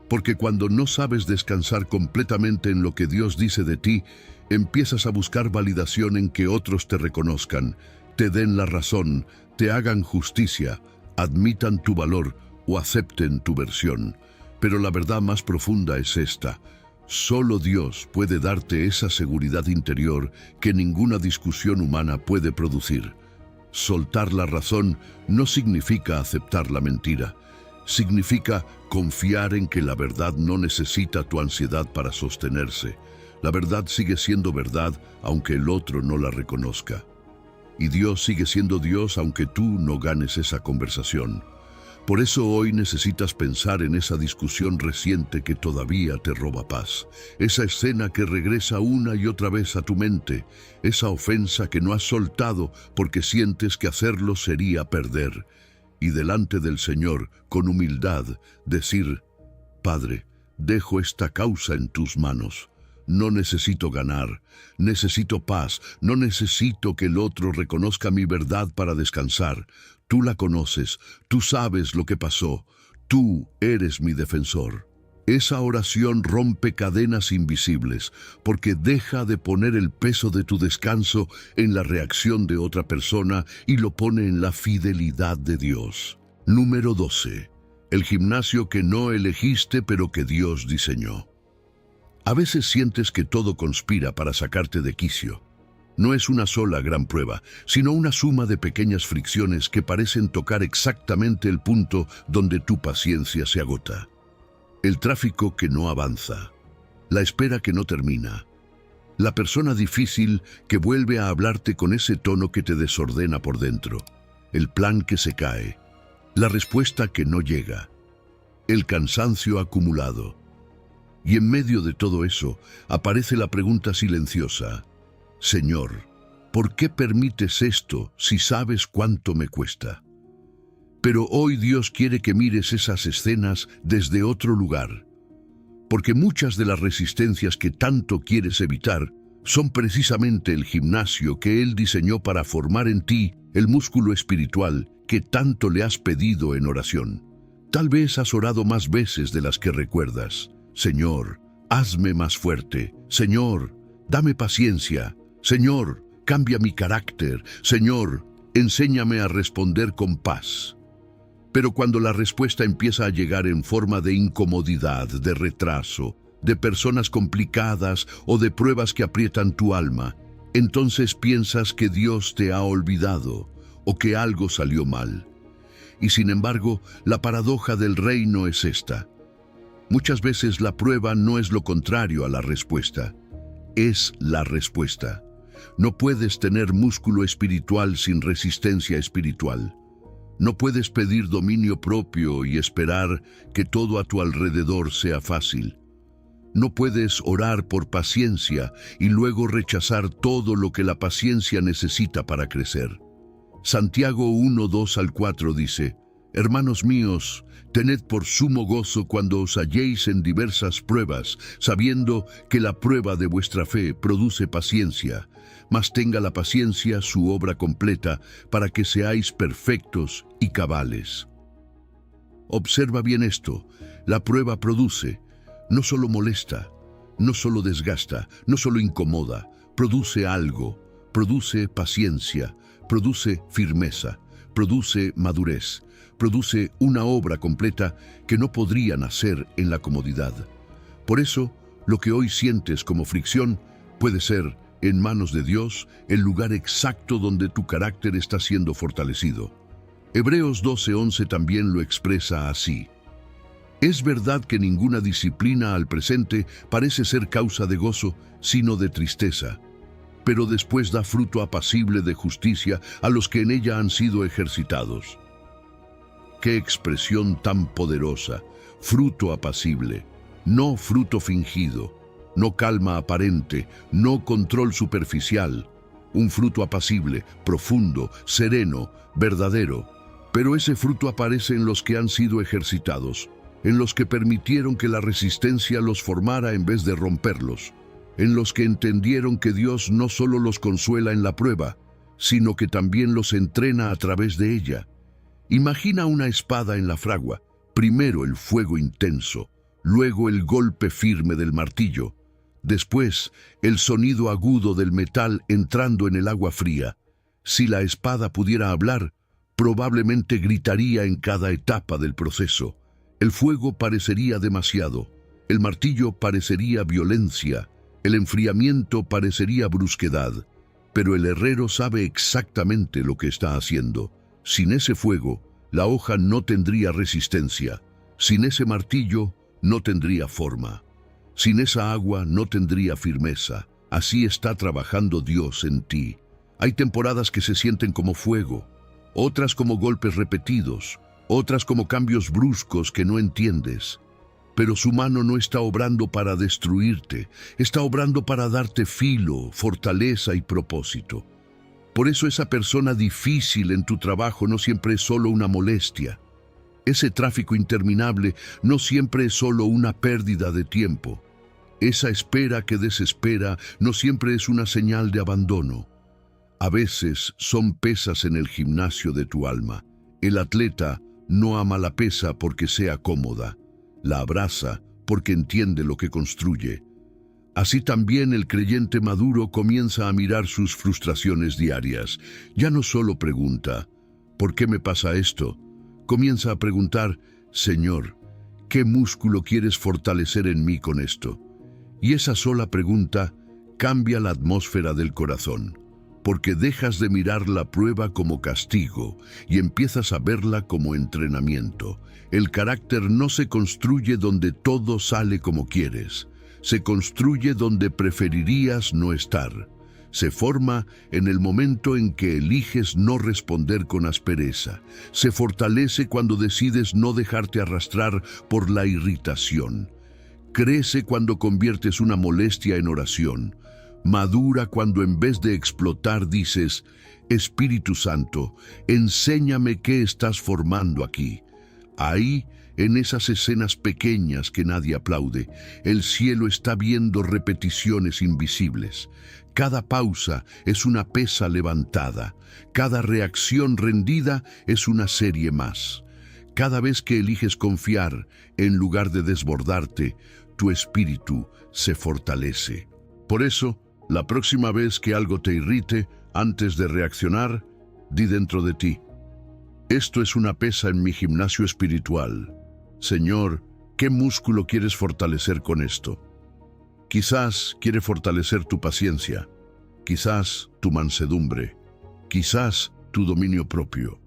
Porque cuando no sabes descansar completamente en lo que Dios dice de ti, empiezas a buscar validación en que otros te reconozcan, te den la razón, te hagan justicia, admitan tu valor o acepten tu versión. Pero la verdad más profunda es esta: solo Dios puede darte esa seguridad interior que ninguna discusión humana puede producir. Soltar la razón no significa aceptar la mentira. Significa confiar en que la verdad no necesita tu ansiedad para sostenerse. La verdad sigue siendo verdad aunque el otro no la reconozca. Y Dios sigue siendo Dios aunque tú no ganes esa conversación. Por eso hoy necesitas pensar en esa discusión reciente que todavía te roba paz. Esa escena que regresa una y otra vez a tu mente. Esa ofensa que no has soltado porque sientes que hacerlo sería perder. Y delante del Señor, con humildad, decir: Padre, dejo esta causa en tus manos. No necesito ganar, necesito paz, no necesito que el otro reconozca mi verdad para descansar. Tú la conoces, tú sabes lo que pasó, tú eres mi defensor. Esa oración rompe cadenas invisibles, porque deja de poner el peso de tu descanso en la reacción de otra persona y lo pone en la fidelidad de Dios. Número 12. El gimnasio que no elegiste pero que Dios diseñó. A veces sientes que todo conspira para sacarte de quicio. No es una sola gran prueba, sino una suma de pequeñas fricciones que parecen tocar exactamente el punto donde tu paciencia se agota. El tráfico que no avanza, la espera que no termina, la persona difícil que vuelve a hablarte con ese tono que te desordena por dentro, el plan que se cae, la respuesta que no llega, el cansancio acumulado. Y en medio de todo eso aparece la pregunta silenciosa: Señor, ¿por qué permites esto si sabes cuánto me cuesta? Pero hoy Dios quiere que mires esas escenas desde otro lugar, porque muchas de las resistencias que tanto quieres evitar son precisamente el gimnasio que Él diseñó para formar en ti el músculo espiritual que tanto le has pedido en oración. Tal vez has orado más veces de las que recuerdas. Señor, hazme más fuerte. Señor, dame paciencia. Señor, cambia mi carácter. Señor, enséñame a responder con paz. Pero cuando la respuesta empieza a llegar en forma de incomodidad, de retraso, de personas complicadas o de pruebas que aprietan tu alma, entonces piensas que Dios te ha olvidado o que algo salió mal. Y sin embargo, la paradoja del reino es esta. Muchas veces la prueba no es lo contrario a la respuesta, es la respuesta. No puedes tener músculo espiritual sin resistencia espiritual. No puedes pedir dominio propio y esperar que todo a tu alrededor sea fácil. No puedes orar por paciencia y luego rechazar todo lo que la paciencia necesita para crecer. Santiago 1:2-4 dice: Hermanos míos, tened por sumo gozo cuando os halléis en diversas pruebas, sabiendo que la prueba de vuestra fe produce paciencia, mas tenga la paciencia su obra completa, para que seáis perfectos y cabales. Observa bien esto: la prueba produce, no solo molesta, no solo desgasta, no solo incomoda, produce algo, produce paciencia, produce firmeza, produce madurez, produce una obra completa que no podría nacer en la comodidad. Por eso, lo que hoy sientes como fricción puede ser, en manos de Dios, el lugar exacto donde tu carácter está siendo fortalecido. Hebreos 12:11 también lo expresa así: Es verdad que ninguna disciplina al presente parece ser causa de gozo, sino de tristeza, pero después da fruto apacible de justicia a los que en ella han sido ejercitados. ¡Qué expresión tan poderosa! Fruto apacible, no fruto fingido, no calma aparente, no control superficial. Un fruto apacible, profundo, sereno, verdadero. Pero ese fruto aparece en los que han sido ejercitados, en los que permitieron que la resistencia los formara en vez de romperlos, en los que entendieron que Dios no solo los consuela en la prueba, sino que también los entrena a través de ella. Imagina una espada en la fragua, primero el fuego intenso, luego el golpe firme del martillo, después el sonido agudo del metal entrando en el agua fría. Si la espada pudiera hablar, probablemente gritaría en cada etapa del proceso. El fuego parecería demasiado, el martillo parecería violencia, el enfriamiento parecería brusquedad, pero el herrero sabe exactamente lo que está haciendo. Sin ese fuego, la hoja no tendría resistencia. Sin ese martillo, no tendría forma. Sin esa agua, no tendría firmeza. Así está trabajando Dios en ti. Hay temporadas que se sienten como fuego, otras como golpes repetidos, otras como cambios bruscos que no entiendes. Pero su mano no está obrando para destruirte, está obrando para darte filo, fortaleza y propósito. Por eso esa persona difícil en tu trabajo no siempre es solo una molestia. Ese tráfico interminable no siempre es solo una pérdida de tiempo. Esa espera que desespera no siempre es una señal de abandono. A veces son pesas en el gimnasio de tu alma. El atleta no ama la pesa porque sea cómoda. La abraza porque entiende lo que construye. Así también el creyente maduro comienza a mirar sus frustraciones diarias. Ya no solo pregunta, ¿por qué me pasa esto?, Comienza a preguntar, Señor, ¿qué músculo quieres fortalecer en mí con esto? Y esa sola pregunta cambia la atmósfera del corazón, porque dejas de mirar la prueba como castigo y empiezas a verla como entrenamiento. El carácter no se construye donde todo sale como quieres, se construye donde preferirías no estar. Se forma en el momento en que eliges no responder con aspereza. Se fortalece cuando decides no dejarte arrastrar por la irritación. Crece cuando conviertes una molestia en oración. Madura cuando en vez de explotar dices, Espíritu Santo, enséñame qué estás formando aquí. Ahí, en esas escenas pequeñas que nadie aplaude, el cielo está viendo repeticiones invisibles. Cada pausa es una pesa levantada. Cada reacción rendida es una serie más. Cada vez que eliges confiar, en lugar de desbordarte, tu espíritu se fortalece. Por eso, la próxima vez que algo te irrite, antes de reaccionar, di dentro de ti, esto es una pesa en mi gimnasio espiritual. Señor, ¿qué músculo quieres fortalecer con esto? Quizás quiere fortalecer tu paciencia, quizás tu mansedumbre, quizás tu dominio propio,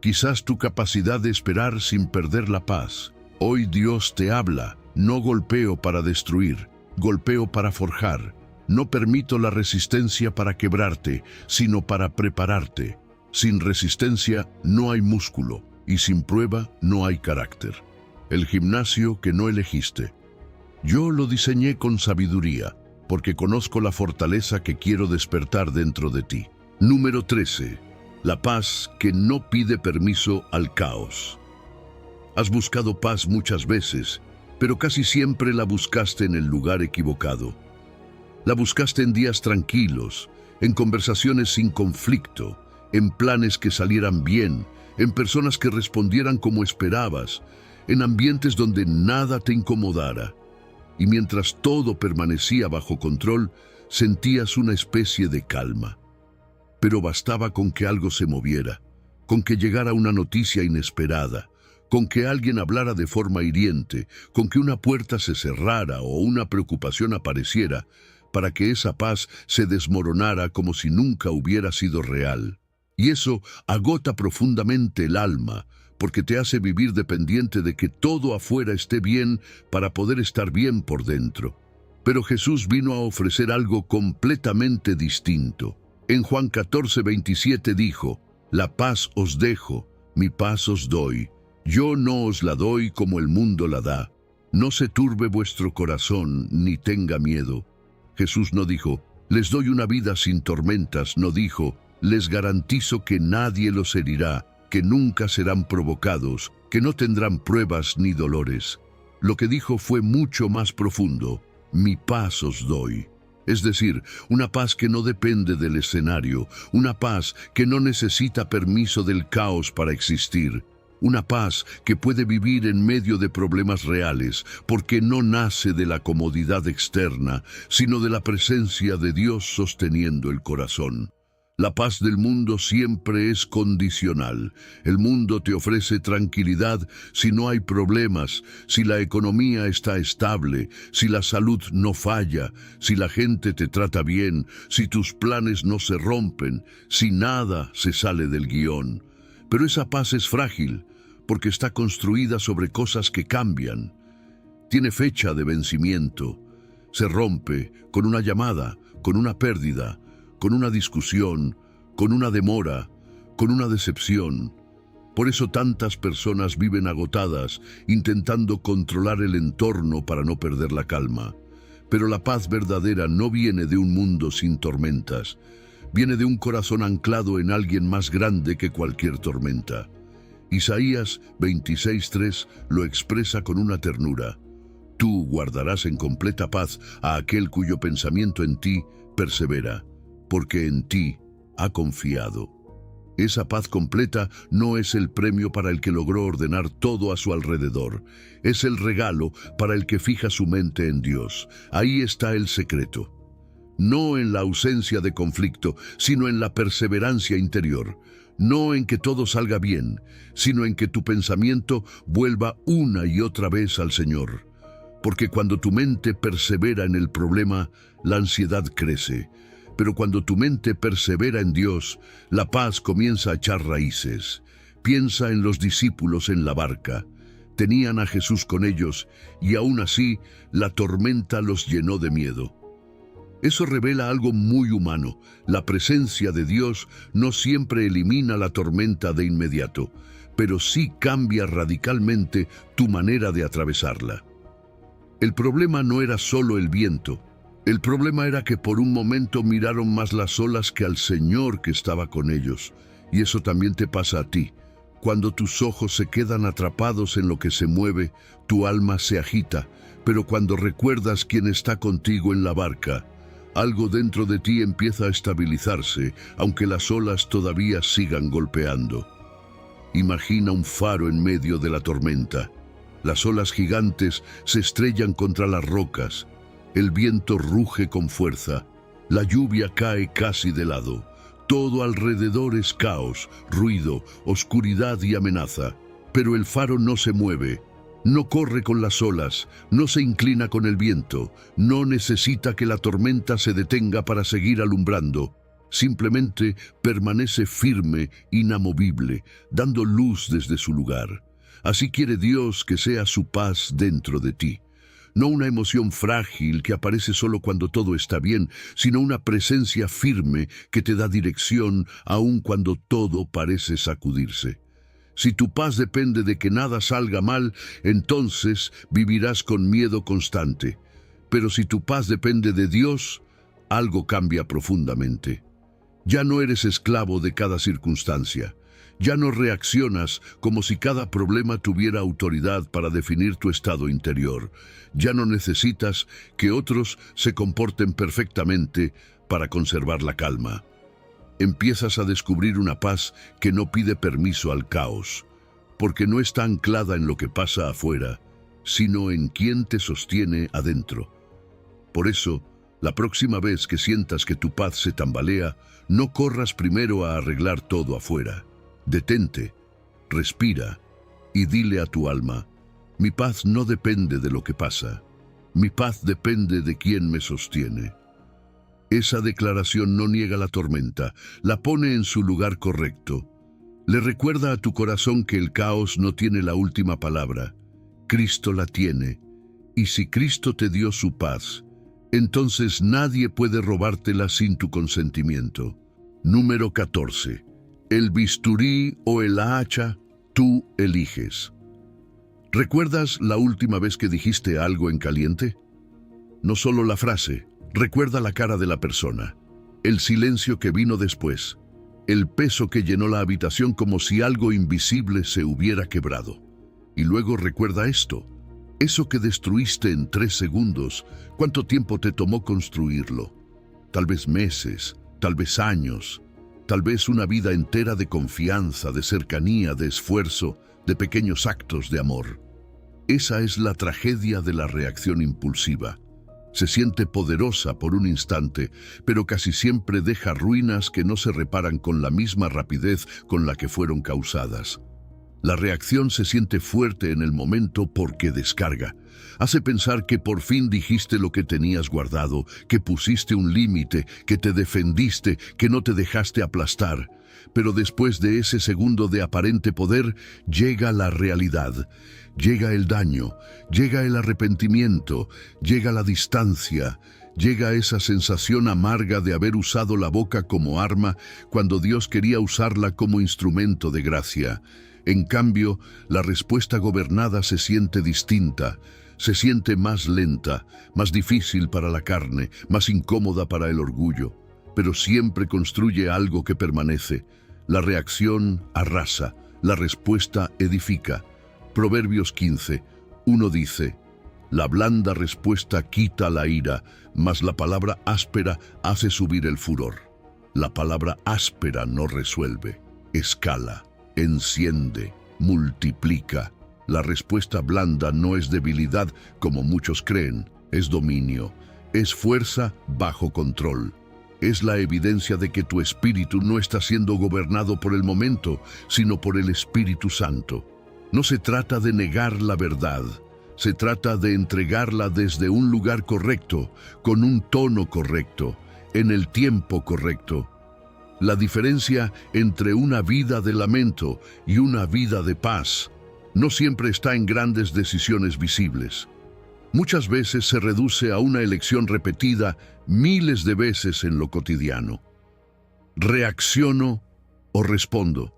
quizás tu capacidad de esperar sin perder la paz. Hoy Dios te habla, no golpeo para destruir, golpeo para forjar. No permito la resistencia para quebrarte, sino para prepararte. Sin resistencia no hay músculo, y sin prueba no hay carácter. El gimnasio que no elegiste. Yo lo diseñé con sabiduría, porque conozco la fortaleza que quiero despertar dentro de ti. Número 13. La paz que no pide permiso al caos. Has buscado paz muchas veces, pero casi siempre la buscaste en el lugar equivocado. La buscaste en días tranquilos, en conversaciones sin conflicto, en planes que salieran bien, en personas que respondieran como esperabas, en ambientes donde nada te incomodara. Y mientras todo permanecía bajo control, sentías una especie de calma. Pero bastaba con que algo se moviera, con que llegara una noticia inesperada, con que alguien hablara de forma hiriente, con que una puerta se cerrara o una preocupación apareciera, para que esa paz se desmoronara como si nunca hubiera sido real. Y eso agota profundamente el alma, porque te hace vivir dependiente de que todo afuera esté bien para poder estar bien por dentro. Pero Jesús vino a ofrecer algo completamente distinto. En Juan 14:27 dijo, «La paz os dejo, mi paz os doy. Yo no os la doy como el mundo la da. No se turbe vuestro corazón, ni tenga miedo». Jesús no dijo, «Les doy una vida sin tormentas», no dijo, «Les garantizo que nadie los herirá, que nunca serán provocados, que no tendrán pruebas ni dolores». Lo que dijo fue mucho más profundo, «Mi paz os doy». Es decir, una paz que no depende del escenario, una paz que no necesita permiso del caos para existir, una paz que puede vivir en medio de problemas reales, porque no nace de la comodidad externa, sino de la presencia de Dios sosteniendo el corazón. La paz del mundo siempre es condicional. El mundo te ofrece tranquilidad si no hay problemas, si la economía está estable, si la salud no falla, si la gente te trata bien, si tus planes no se rompen, si nada se sale del guión. Pero esa paz es frágil, porque está construida sobre cosas que cambian. Tiene fecha de vencimiento. Se rompe con una llamada, con una pérdida, con una discusión, con una demora, con una decepción. Por eso tantas personas viven agotadas, intentando controlar el entorno para no perder la calma. Pero la paz verdadera no viene de un mundo sin tormentas. Viene de un corazón anclado en alguien más grande que cualquier tormenta. Isaías 26:3 lo expresa con una ternura. Tú guardarás en completa paz a aquel cuyo pensamiento en ti persevera, porque en ti ha confiado. Esa paz completa no es el premio para el que logró ordenar todo a su alrededor. Es el regalo para el que fija su mente en Dios. Ahí está el secreto. no en la ausencia de conflicto, sino en la perseverancia interior. No en que todo salga bien, sino en que tu pensamiento vuelva una y otra vez al Señor. Porque cuando tu mente persevera en el problema, la ansiedad crece. Pero cuando tu mente persevera en Dios, la paz comienza a echar raíces. Piensa en los discípulos en la barca. Tenían a Jesús con ellos, y aún así la tormenta los llenó de miedo. Eso revela algo muy humano. La presencia de Dios no siempre elimina la tormenta de inmediato, pero sí cambia radicalmente tu manera de atravesarla. El problema no era solo el viento. El problema era que por un momento miraron más las olas que al Señor que estaba con ellos. Y eso también te pasa a ti. Cuando tus ojos se quedan atrapados en lo que se mueve, tu alma se agita, pero cuando recuerdas quién está contigo en la barca, algo dentro de ti empieza a estabilizarse, aunque las olas todavía sigan golpeando. Imagina un faro en medio de la tormenta. Las olas gigantes se estrellan contra las rocas. El viento ruge con fuerza. La lluvia cae casi de lado. Todo alrededor es caos, ruido, oscuridad y amenaza. Pero el faro no se mueve. No corre con las olas, no se inclina con el viento, no necesita que la tormenta se detenga para seguir alumbrando. Simplemente permanece firme, inamovible, dando luz desde su lugar. Así quiere Dios que sea su paz dentro de ti. No una emoción frágil que aparece solo cuando todo está bien, sino una presencia firme que te da dirección aun cuando todo parece sacudirse. Si tu paz depende de que nada salga mal, entonces vivirás con miedo constante. Pero si tu paz depende de Dios, algo cambia profundamente. Ya no eres esclavo de cada circunstancia. Ya no reaccionas como si cada problema tuviera autoridad para definir tu estado interior. Ya no necesitas que otros se comporten perfectamente para conservar la calma. Empiezas a descubrir una paz que no pide permiso al caos, porque no está anclada en lo que pasa afuera, sino en quien te sostiene adentro. Por eso, la próxima vez que sientas que tu paz se tambalea, no corras primero a arreglar todo afuera. Detente, respira y dile a tu alma: mi paz no depende de lo que pasa, mi paz depende de quien me sostiene. Esa declaración no niega la tormenta, la pone en su lugar correcto. Le recuerda a tu corazón que el caos no tiene la última palabra. Cristo la tiene, y si Cristo te dio su paz, entonces nadie puede robártela sin tu consentimiento. Número 14. El bisturí o el hacha, tú eliges. ¿Recuerdas la última vez que dijiste algo en caliente? No solo la frase, recuerda la cara de la persona, el silencio que vino después, el peso que llenó la habitación como si algo invisible se hubiera quebrado. Y luego recuerda esto, eso que destruiste en 3 segundos, ¿cuánto tiempo te tomó construirlo? Tal vez meses, tal vez años, tal vez una vida entera de confianza, de cercanía, de esfuerzo, de pequeños actos de amor. Esa es la tragedia de la reacción impulsiva. Se siente poderosa por un instante, pero casi siempre deja ruinas que no se reparan con la misma rapidez con la que fueron causadas. La reacción se siente fuerte en el momento porque descarga. Hace pensar que por fin dijiste lo que tenías guardado, que pusiste un límite, que te defendiste, que no te dejaste aplastar. Pero después de ese segundo de aparente poder, llega la realidad. Llega el daño, llega el arrepentimiento, llega la distancia, llega esa sensación amarga de haber usado la boca como arma cuando Dios quería usarla como instrumento de gracia. En cambio, la respuesta gobernada se siente distinta, se siente más lenta, más difícil para la carne, más incómoda para el orgullo, pero siempre construye algo que permanece. La reacción arrasa, la respuesta edifica. Proverbios 15, 1 dice: la blanda respuesta quita la ira, mas la palabra áspera hace subir el furor. La palabra áspera no resuelve, escala, enciende, multiplica. La respuesta blanda no es debilidad, como muchos creen, es dominio. Es fuerza bajo control. Es la evidencia de que tu espíritu no está siendo gobernado por el momento, sino por el Espíritu Santo. No se trata de negar la verdad, se trata de entregarla desde un lugar correcto, con un tono correcto, en el tiempo correcto. La diferencia entre una vida de lamento y una vida de paz no siempre está en grandes decisiones visibles. Muchas veces se reduce a una elección repetida miles de veces en lo cotidiano. ¿Reacciono o respondo?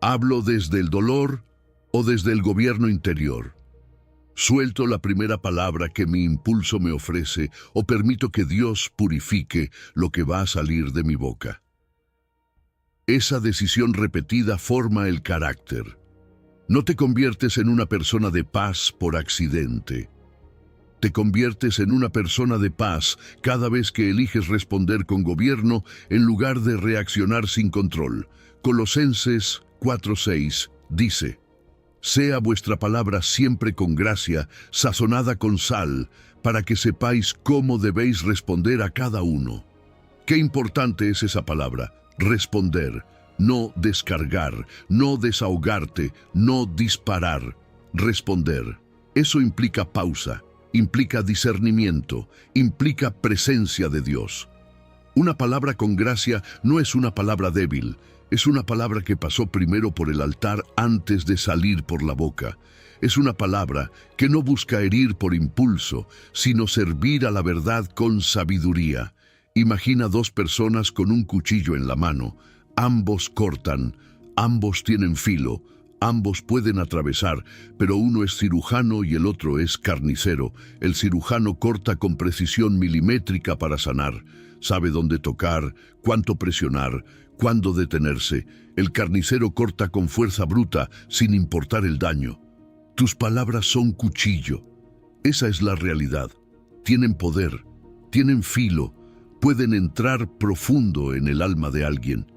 ¿Hablo desde el dolor o desde el gobierno interior? ¿Suelto la primera palabra que mi impulso me ofrece o permito que Dios purifique lo que va a salir de mi boca? Esa decisión repetida forma el carácter. No te conviertes en una persona de paz por accidente. Te conviertes en una persona de paz cada vez que eliges responder con gobierno en lugar de reaccionar sin control. Colosenses 4:6 dice: «Sea vuestra palabra siempre con gracia, sazonada con sal, para que sepáis cómo debéis responder a cada uno». Qué importante es esa palabra, responder, no descargar, no desahogarte, no disparar, responder. Eso implica pausa. Implica discernimiento, implica presencia de Dios. Una palabra con gracia no es una palabra débil, es una palabra que pasó primero por el altar antes de salir por la boca. Es una palabra que no busca herir por impulso, sino servir a la verdad con sabiduría. Imagina dos personas con un cuchillo en la mano. Ambos cortan, ambos tienen filo, ambos pueden atravesar, pero uno es cirujano y el otro es carnicero. El cirujano corta con precisión milimétrica para sanar. Sabe dónde tocar, cuánto presionar, cuándo detenerse. El carnicero corta con fuerza bruta, sin importar el daño. Tus palabras son cuchillo. Esa es la realidad. Tienen poder, tienen filo, pueden entrar profundo en el alma de alguien.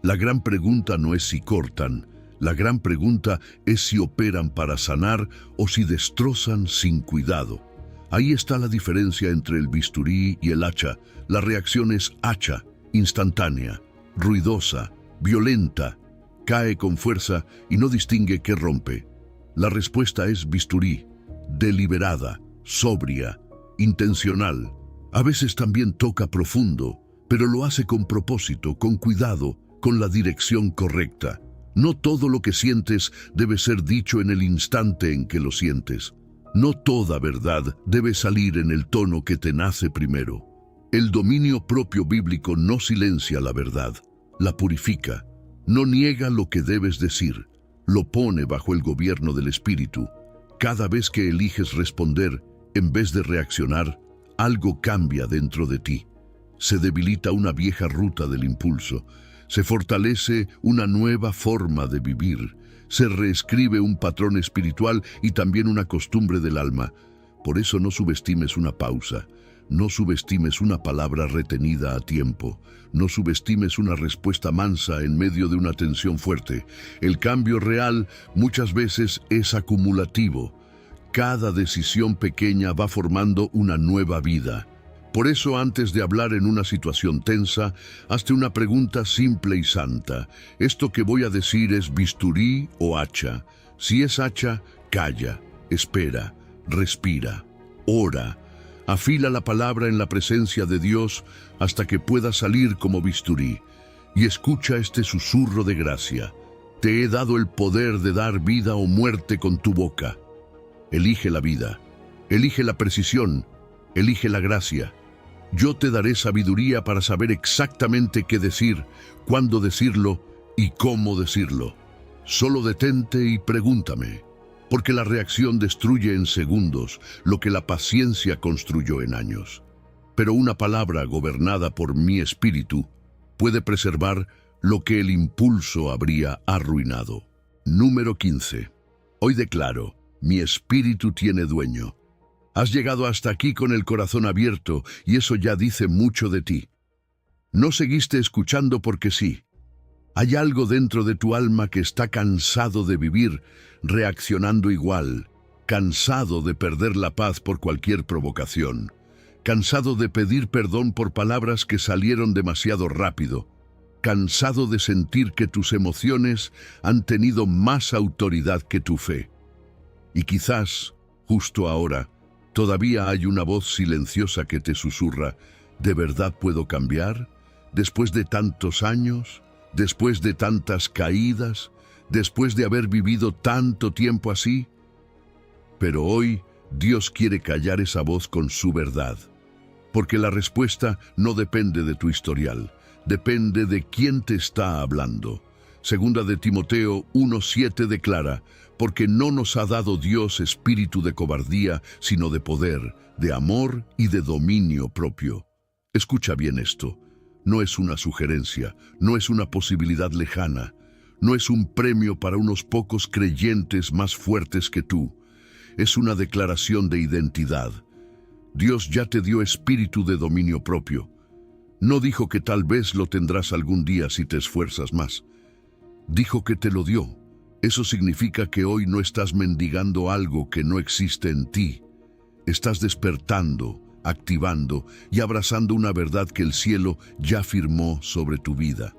La gran pregunta no es si cortan, la gran pregunta es si operan para sanar o si destrozan sin cuidado. Ahí está la diferencia entre el bisturí y el hacha. La reacción es hacha, instantánea, ruidosa, violenta, cae con fuerza y no distingue qué rompe. La respuesta es bisturí, deliberada, sobria, intencional. A veces también toca profundo, pero lo hace con propósito, con cuidado, con la dirección correcta. No todo lo que sientes debe ser dicho en el instante en que lo sientes. No toda verdad debe salir en el tono que te nace primero. El dominio propio bíblico no silencia la verdad, la purifica, no niega lo que debes decir, lo pone bajo el gobierno del Espíritu. Cada vez que eliges responder, en vez de reaccionar, algo cambia dentro de ti. Se debilita una vieja ruta del impulso. Se fortalece una nueva forma de vivir. Se reescribe un patrón espiritual y también una costumbre del alma. Por eso no subestimes una pausa. No subestimes una palabra retenida a tiempo. No subestimes una respuesta mansa en medio de una tensión fuerte. El cambio real muchas veces es acumulativo. Cada decisión pequeña va formando una nueva vida. Por eso, antes de hablar en una situación tensa, hazte una pregunta simple y santa. ¿Esto que voy a decir es bisturí o hacha? Si es hacha, calla, espera, respira, ora. Afila la palabra en la presencia de Dios hasta que pueda salir como bisturí. Y escucha este susurro de gracia. Te he dado el poder de dar vida o muerte con tu boca. Elige la vida, elige la precisión, elige la gracia. Yo te daré sabiduría para saber exactamente qué decir, cuándo decirlo y cómo decirlo. Solo detente y pregúntame, porque la reacción destruye en segundos lo que la paciencia construyó en años. Pero una palabra gobernada por mi espíritu puede preservar lo que el impulso habría arruinado. Número 15. Hoy declaro, mi espíritu tiene dueño. Has llegado hasta aquí con el corazón abierto y eso ya dice mucho de ti. No seguiste escuchando porque sí. Hay algo dentro de tu alma que está cansado de vivir reaccionando igual, cansado de perder la paz por cualquier provocación, cansado de pedir perdón por palabras que salieron demasiado rápido, cansado de sentir que tus emociones han tenido más autoridad que tu fe. Y quizás, justo ahora, todavía hay una voz silenciosa que te susurra: ¿de verdad puedo cambiar? Después de tantos años, después de tantas caídas, después de haber vivido tanto tiempo así. Pero hoy Dios quiere callar esa voz con su verdad, porque la respuesta no depende de tu historial, depende de quién te está hablando. Segunda de Timoteo 1:7 declara: porque no nos ha dado Dios espíritu de cobardía, sino de poder, de amor y de dominio propio. Escucha bien esto. No es una sugerencia, no es una posibilidad lejana, no es un premio para unos pocos creyentes más fuertes que tú. Es una declaración de identidad. Dios ya te dio espíritu de dominio propio. No dijo que tal vez lo tendrás algún día si te esfuerzas más. Dijo que te lo dio. Eso significa que hoy no estás mendigando algo que no existe en ti. Estás despertando, activando y abrazando una verdad que el cielo ya firmó sobre tu vida.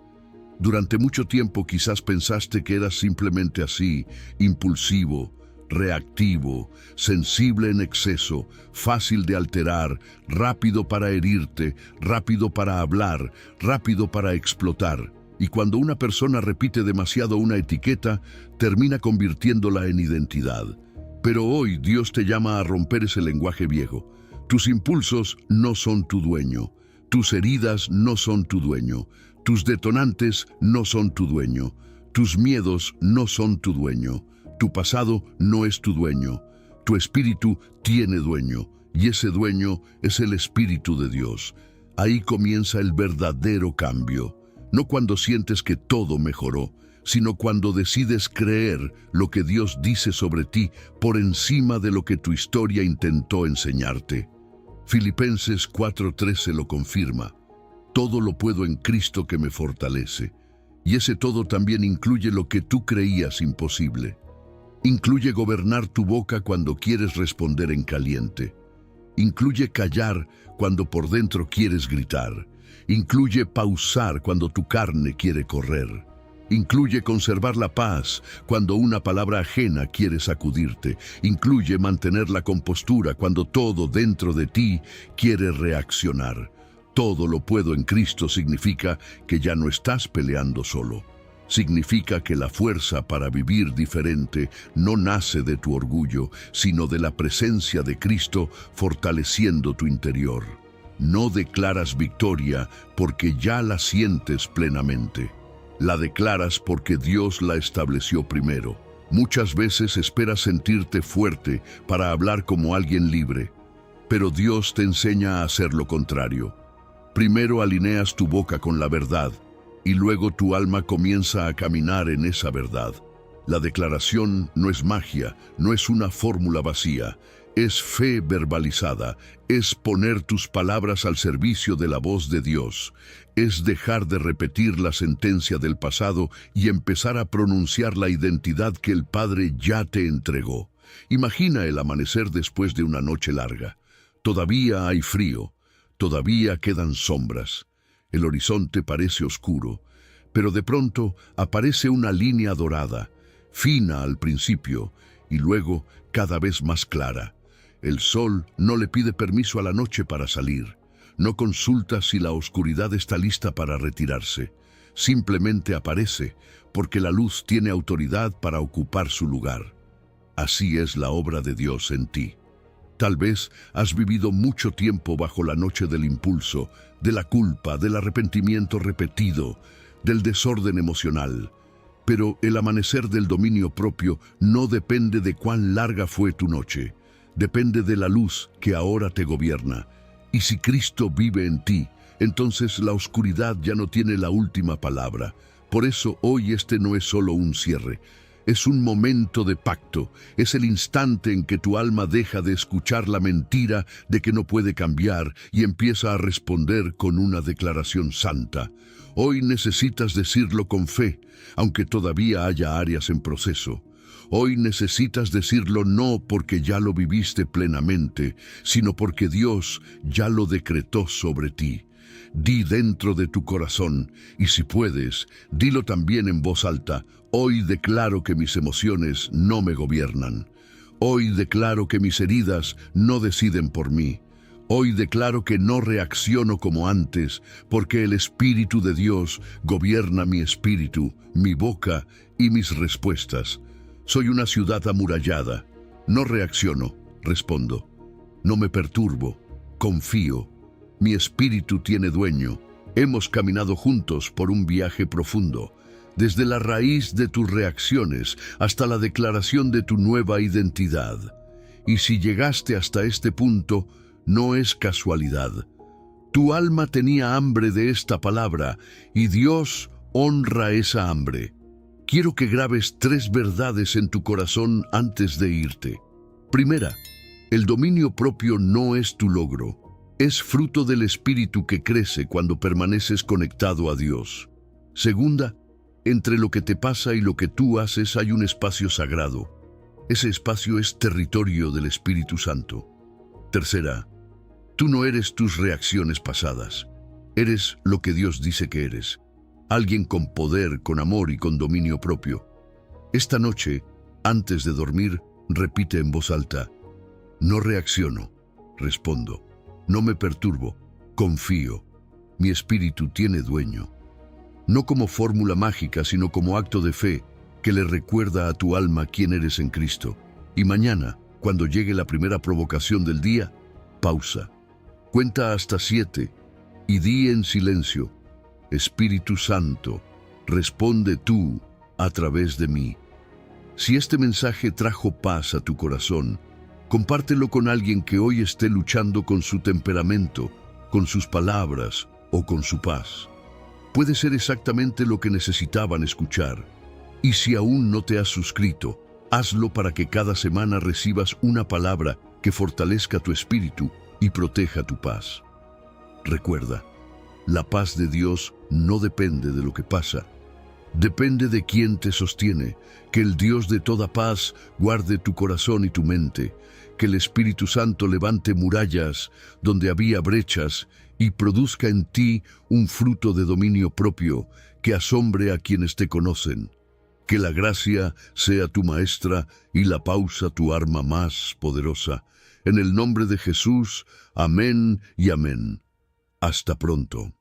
Durante mucho tiempo quizás pensaste que eras simplemente así, impulsivo, reactivo, sensible en exceso, fácil de alterar, rápido para herirte, rápido para hablar, rápido para explotar. Y cuando una persona repite demasiado una etiqueta, termina convirtiéndola en identidad. Pero hoy Dios te llama a romper ese lenguaje viejo. Tus impulsos no son tu dueño, tus heridas no son tu dueño, tus detonantes no son tu dueño, tus miedos no son tu dueño, tu pasado no es tu dueño, tu espíritu tiene dueño, y ese dueño es el Espíritu de Dios. Ahí comienza el verdadero cambio, no cuando sientes que todo mejoró, sino cuando decides creer lo que Dios dice sobre ti por encima de lo que tu historia intentó enseñarte. Filipenses 4:13 lo confirma. Todo lo puedo en Cristo que me fortalece. Y ese todo también incluye lo que tú creías imposible. Incluye gobernar tu boca cuando quieres responder en caliente. Incluye callar cuando por dentro quieres gritar. Incluye pausar cuando tu carne quiere correr. Incluye conservar la paz cuando una palabra ajena quiere sacudirte. Incluye mantener la compostura cuando todo dentro de ti quiere reaccionar. Todo lo puedo en Cristo significa que ya no estás peleando solo. Significa que la fuerza para vivir diferente no nace de tu orgullo, sino de la presencia de Cristo fortaleciendo tu interior. No declaras victoria porque ya la sientes plenamente. La declaras porque Dios la estableció primero. Muchas veces esperas sentirte fuerte para hablar como alguien libre, pero Dios te enseña a hacer lo contrario. Primero alineas tu boca con la verdad, y luego tu alma comienza a caminar en esa verdad. La declaración no es magia, no es una fórmula vacía, es fe verbalizada, es poner tus palabras al servicio de la voz de Dios, es dejar de repetir la sentencia del pasado y empezar a pronunciar la identidad que el Padre ya te entregó. Imagina el amanecer después de una noche larga. Todavía hay frío, todavía quedan sombras. El horizonte parece oscuro, pero de pronto aparece una línea dorada, fina al principio y luego cada vez más clara. El sol no le pide permiso a la noche para salir. No consulta si la oscuridad está lista para retirarse. Simplemente aparece, porque la luz tiene autoridad para ocupar su lugar. Así es la obra de Dios en ti. Tal vez has vivido mucho tiempo bajo la noche del impulso, de la culpa, del arrepentimiento repetido, del desorden emocional. Pero el amanecer del dominio propio no depende de cuán larga fue tu noche. Depende de la luz que ahora te gobierna. Y si Cristo vive en ti, entonces la oscuridad ya no tiene la última palabra. Por eso hoy este no es solo un cierre. Es un momento de pacto, es el instante en que tu alma deja de escuchar la mentira de que no puede cambiar y empieza a responder con una declaración santa. Hoy necesitas decirlo con fe, aunque todavía haya áreas en proceso. Hoy necesitas decirlo no porque ya lo viviste plenamente, sino porque Dios ya lo decretó sobre ti. Di dentro de tu corazón, y si puedes, dilo también en voz alta: hoy declaro que mis emociones no me gobiernan. Hoy declaro que mis heridas no deciden por mí. Hoy declaro que no reacciono como antes, porque el Espíritu de Dios gobierna mi espíritu, mi boca y mis respuestas. Soy una ciudad amurallada. No reacciono, respondo. No me perturbo, confío. Mi espíritu tiene dueño. Hemos caminado juntos por un viaje profundo, desde la raíz de tus reacciones hasta la declaración de tu nueva identidad. Y si llegaste hasta este punto, no es casualidad. Tu alma tenía hambre de esta palabra y Dios honra esa hambre. Quiero que grabes 3 verdades en tu corazón antes de irte. Primera, el dominio propio no es tu logro. Es fruto del espíritu que crece cuando permaneces conectado a Dios. Segunda, entre lo que te pasa y lo que tú haces hay un espacio sagrado. Ese espacio es territorio del Espíritu Santo. Tercera, tú no eres tus reacciones pasadas. Eres lo que Dios dice que eres. Alguien con poder, con amor y con dominio propio. Esta noche, antes de dormir, repite en voz alta: no reacciono, respondo. No me perturbo, confío. Mi espíritu tiene dueño. No como fórmula mágica, sino como acto de fe que le recuerda a tu alma quién eres en Cristo. Y mañana, cuando llegue la primera provocación del día, pausa. Cuenta hasta 7 y di en silencio: Espíritu Santo, responde tú a través de mí. Si este mensaje trajo paz a tu corazón, compártelo con alguien que hoy esté luchando con su temperamento, con sus palabras o con su paz. Puede ser exactamente lo que necesitaban escuchar. Y si aún no te has suscrito, hazlo para que cada semana recibas una palabra que fortalezca tu espíritu y proteja tu paz. Recuerda, la paz de Dios no depende de lo que pasa. Depende de quién te sostiene. Que el Dios de toda paz guarde tu corazón y tu mente. Que el Espíritu Santo levante murallas donde había brechas y produzca en ti un fruto de dominio propio que asombre a quienes te conocen. Que la gracia sea tu maestra y la pausa tu arma más poderosa. En el nombre de Jesús, amén y amén. Hasta pronto.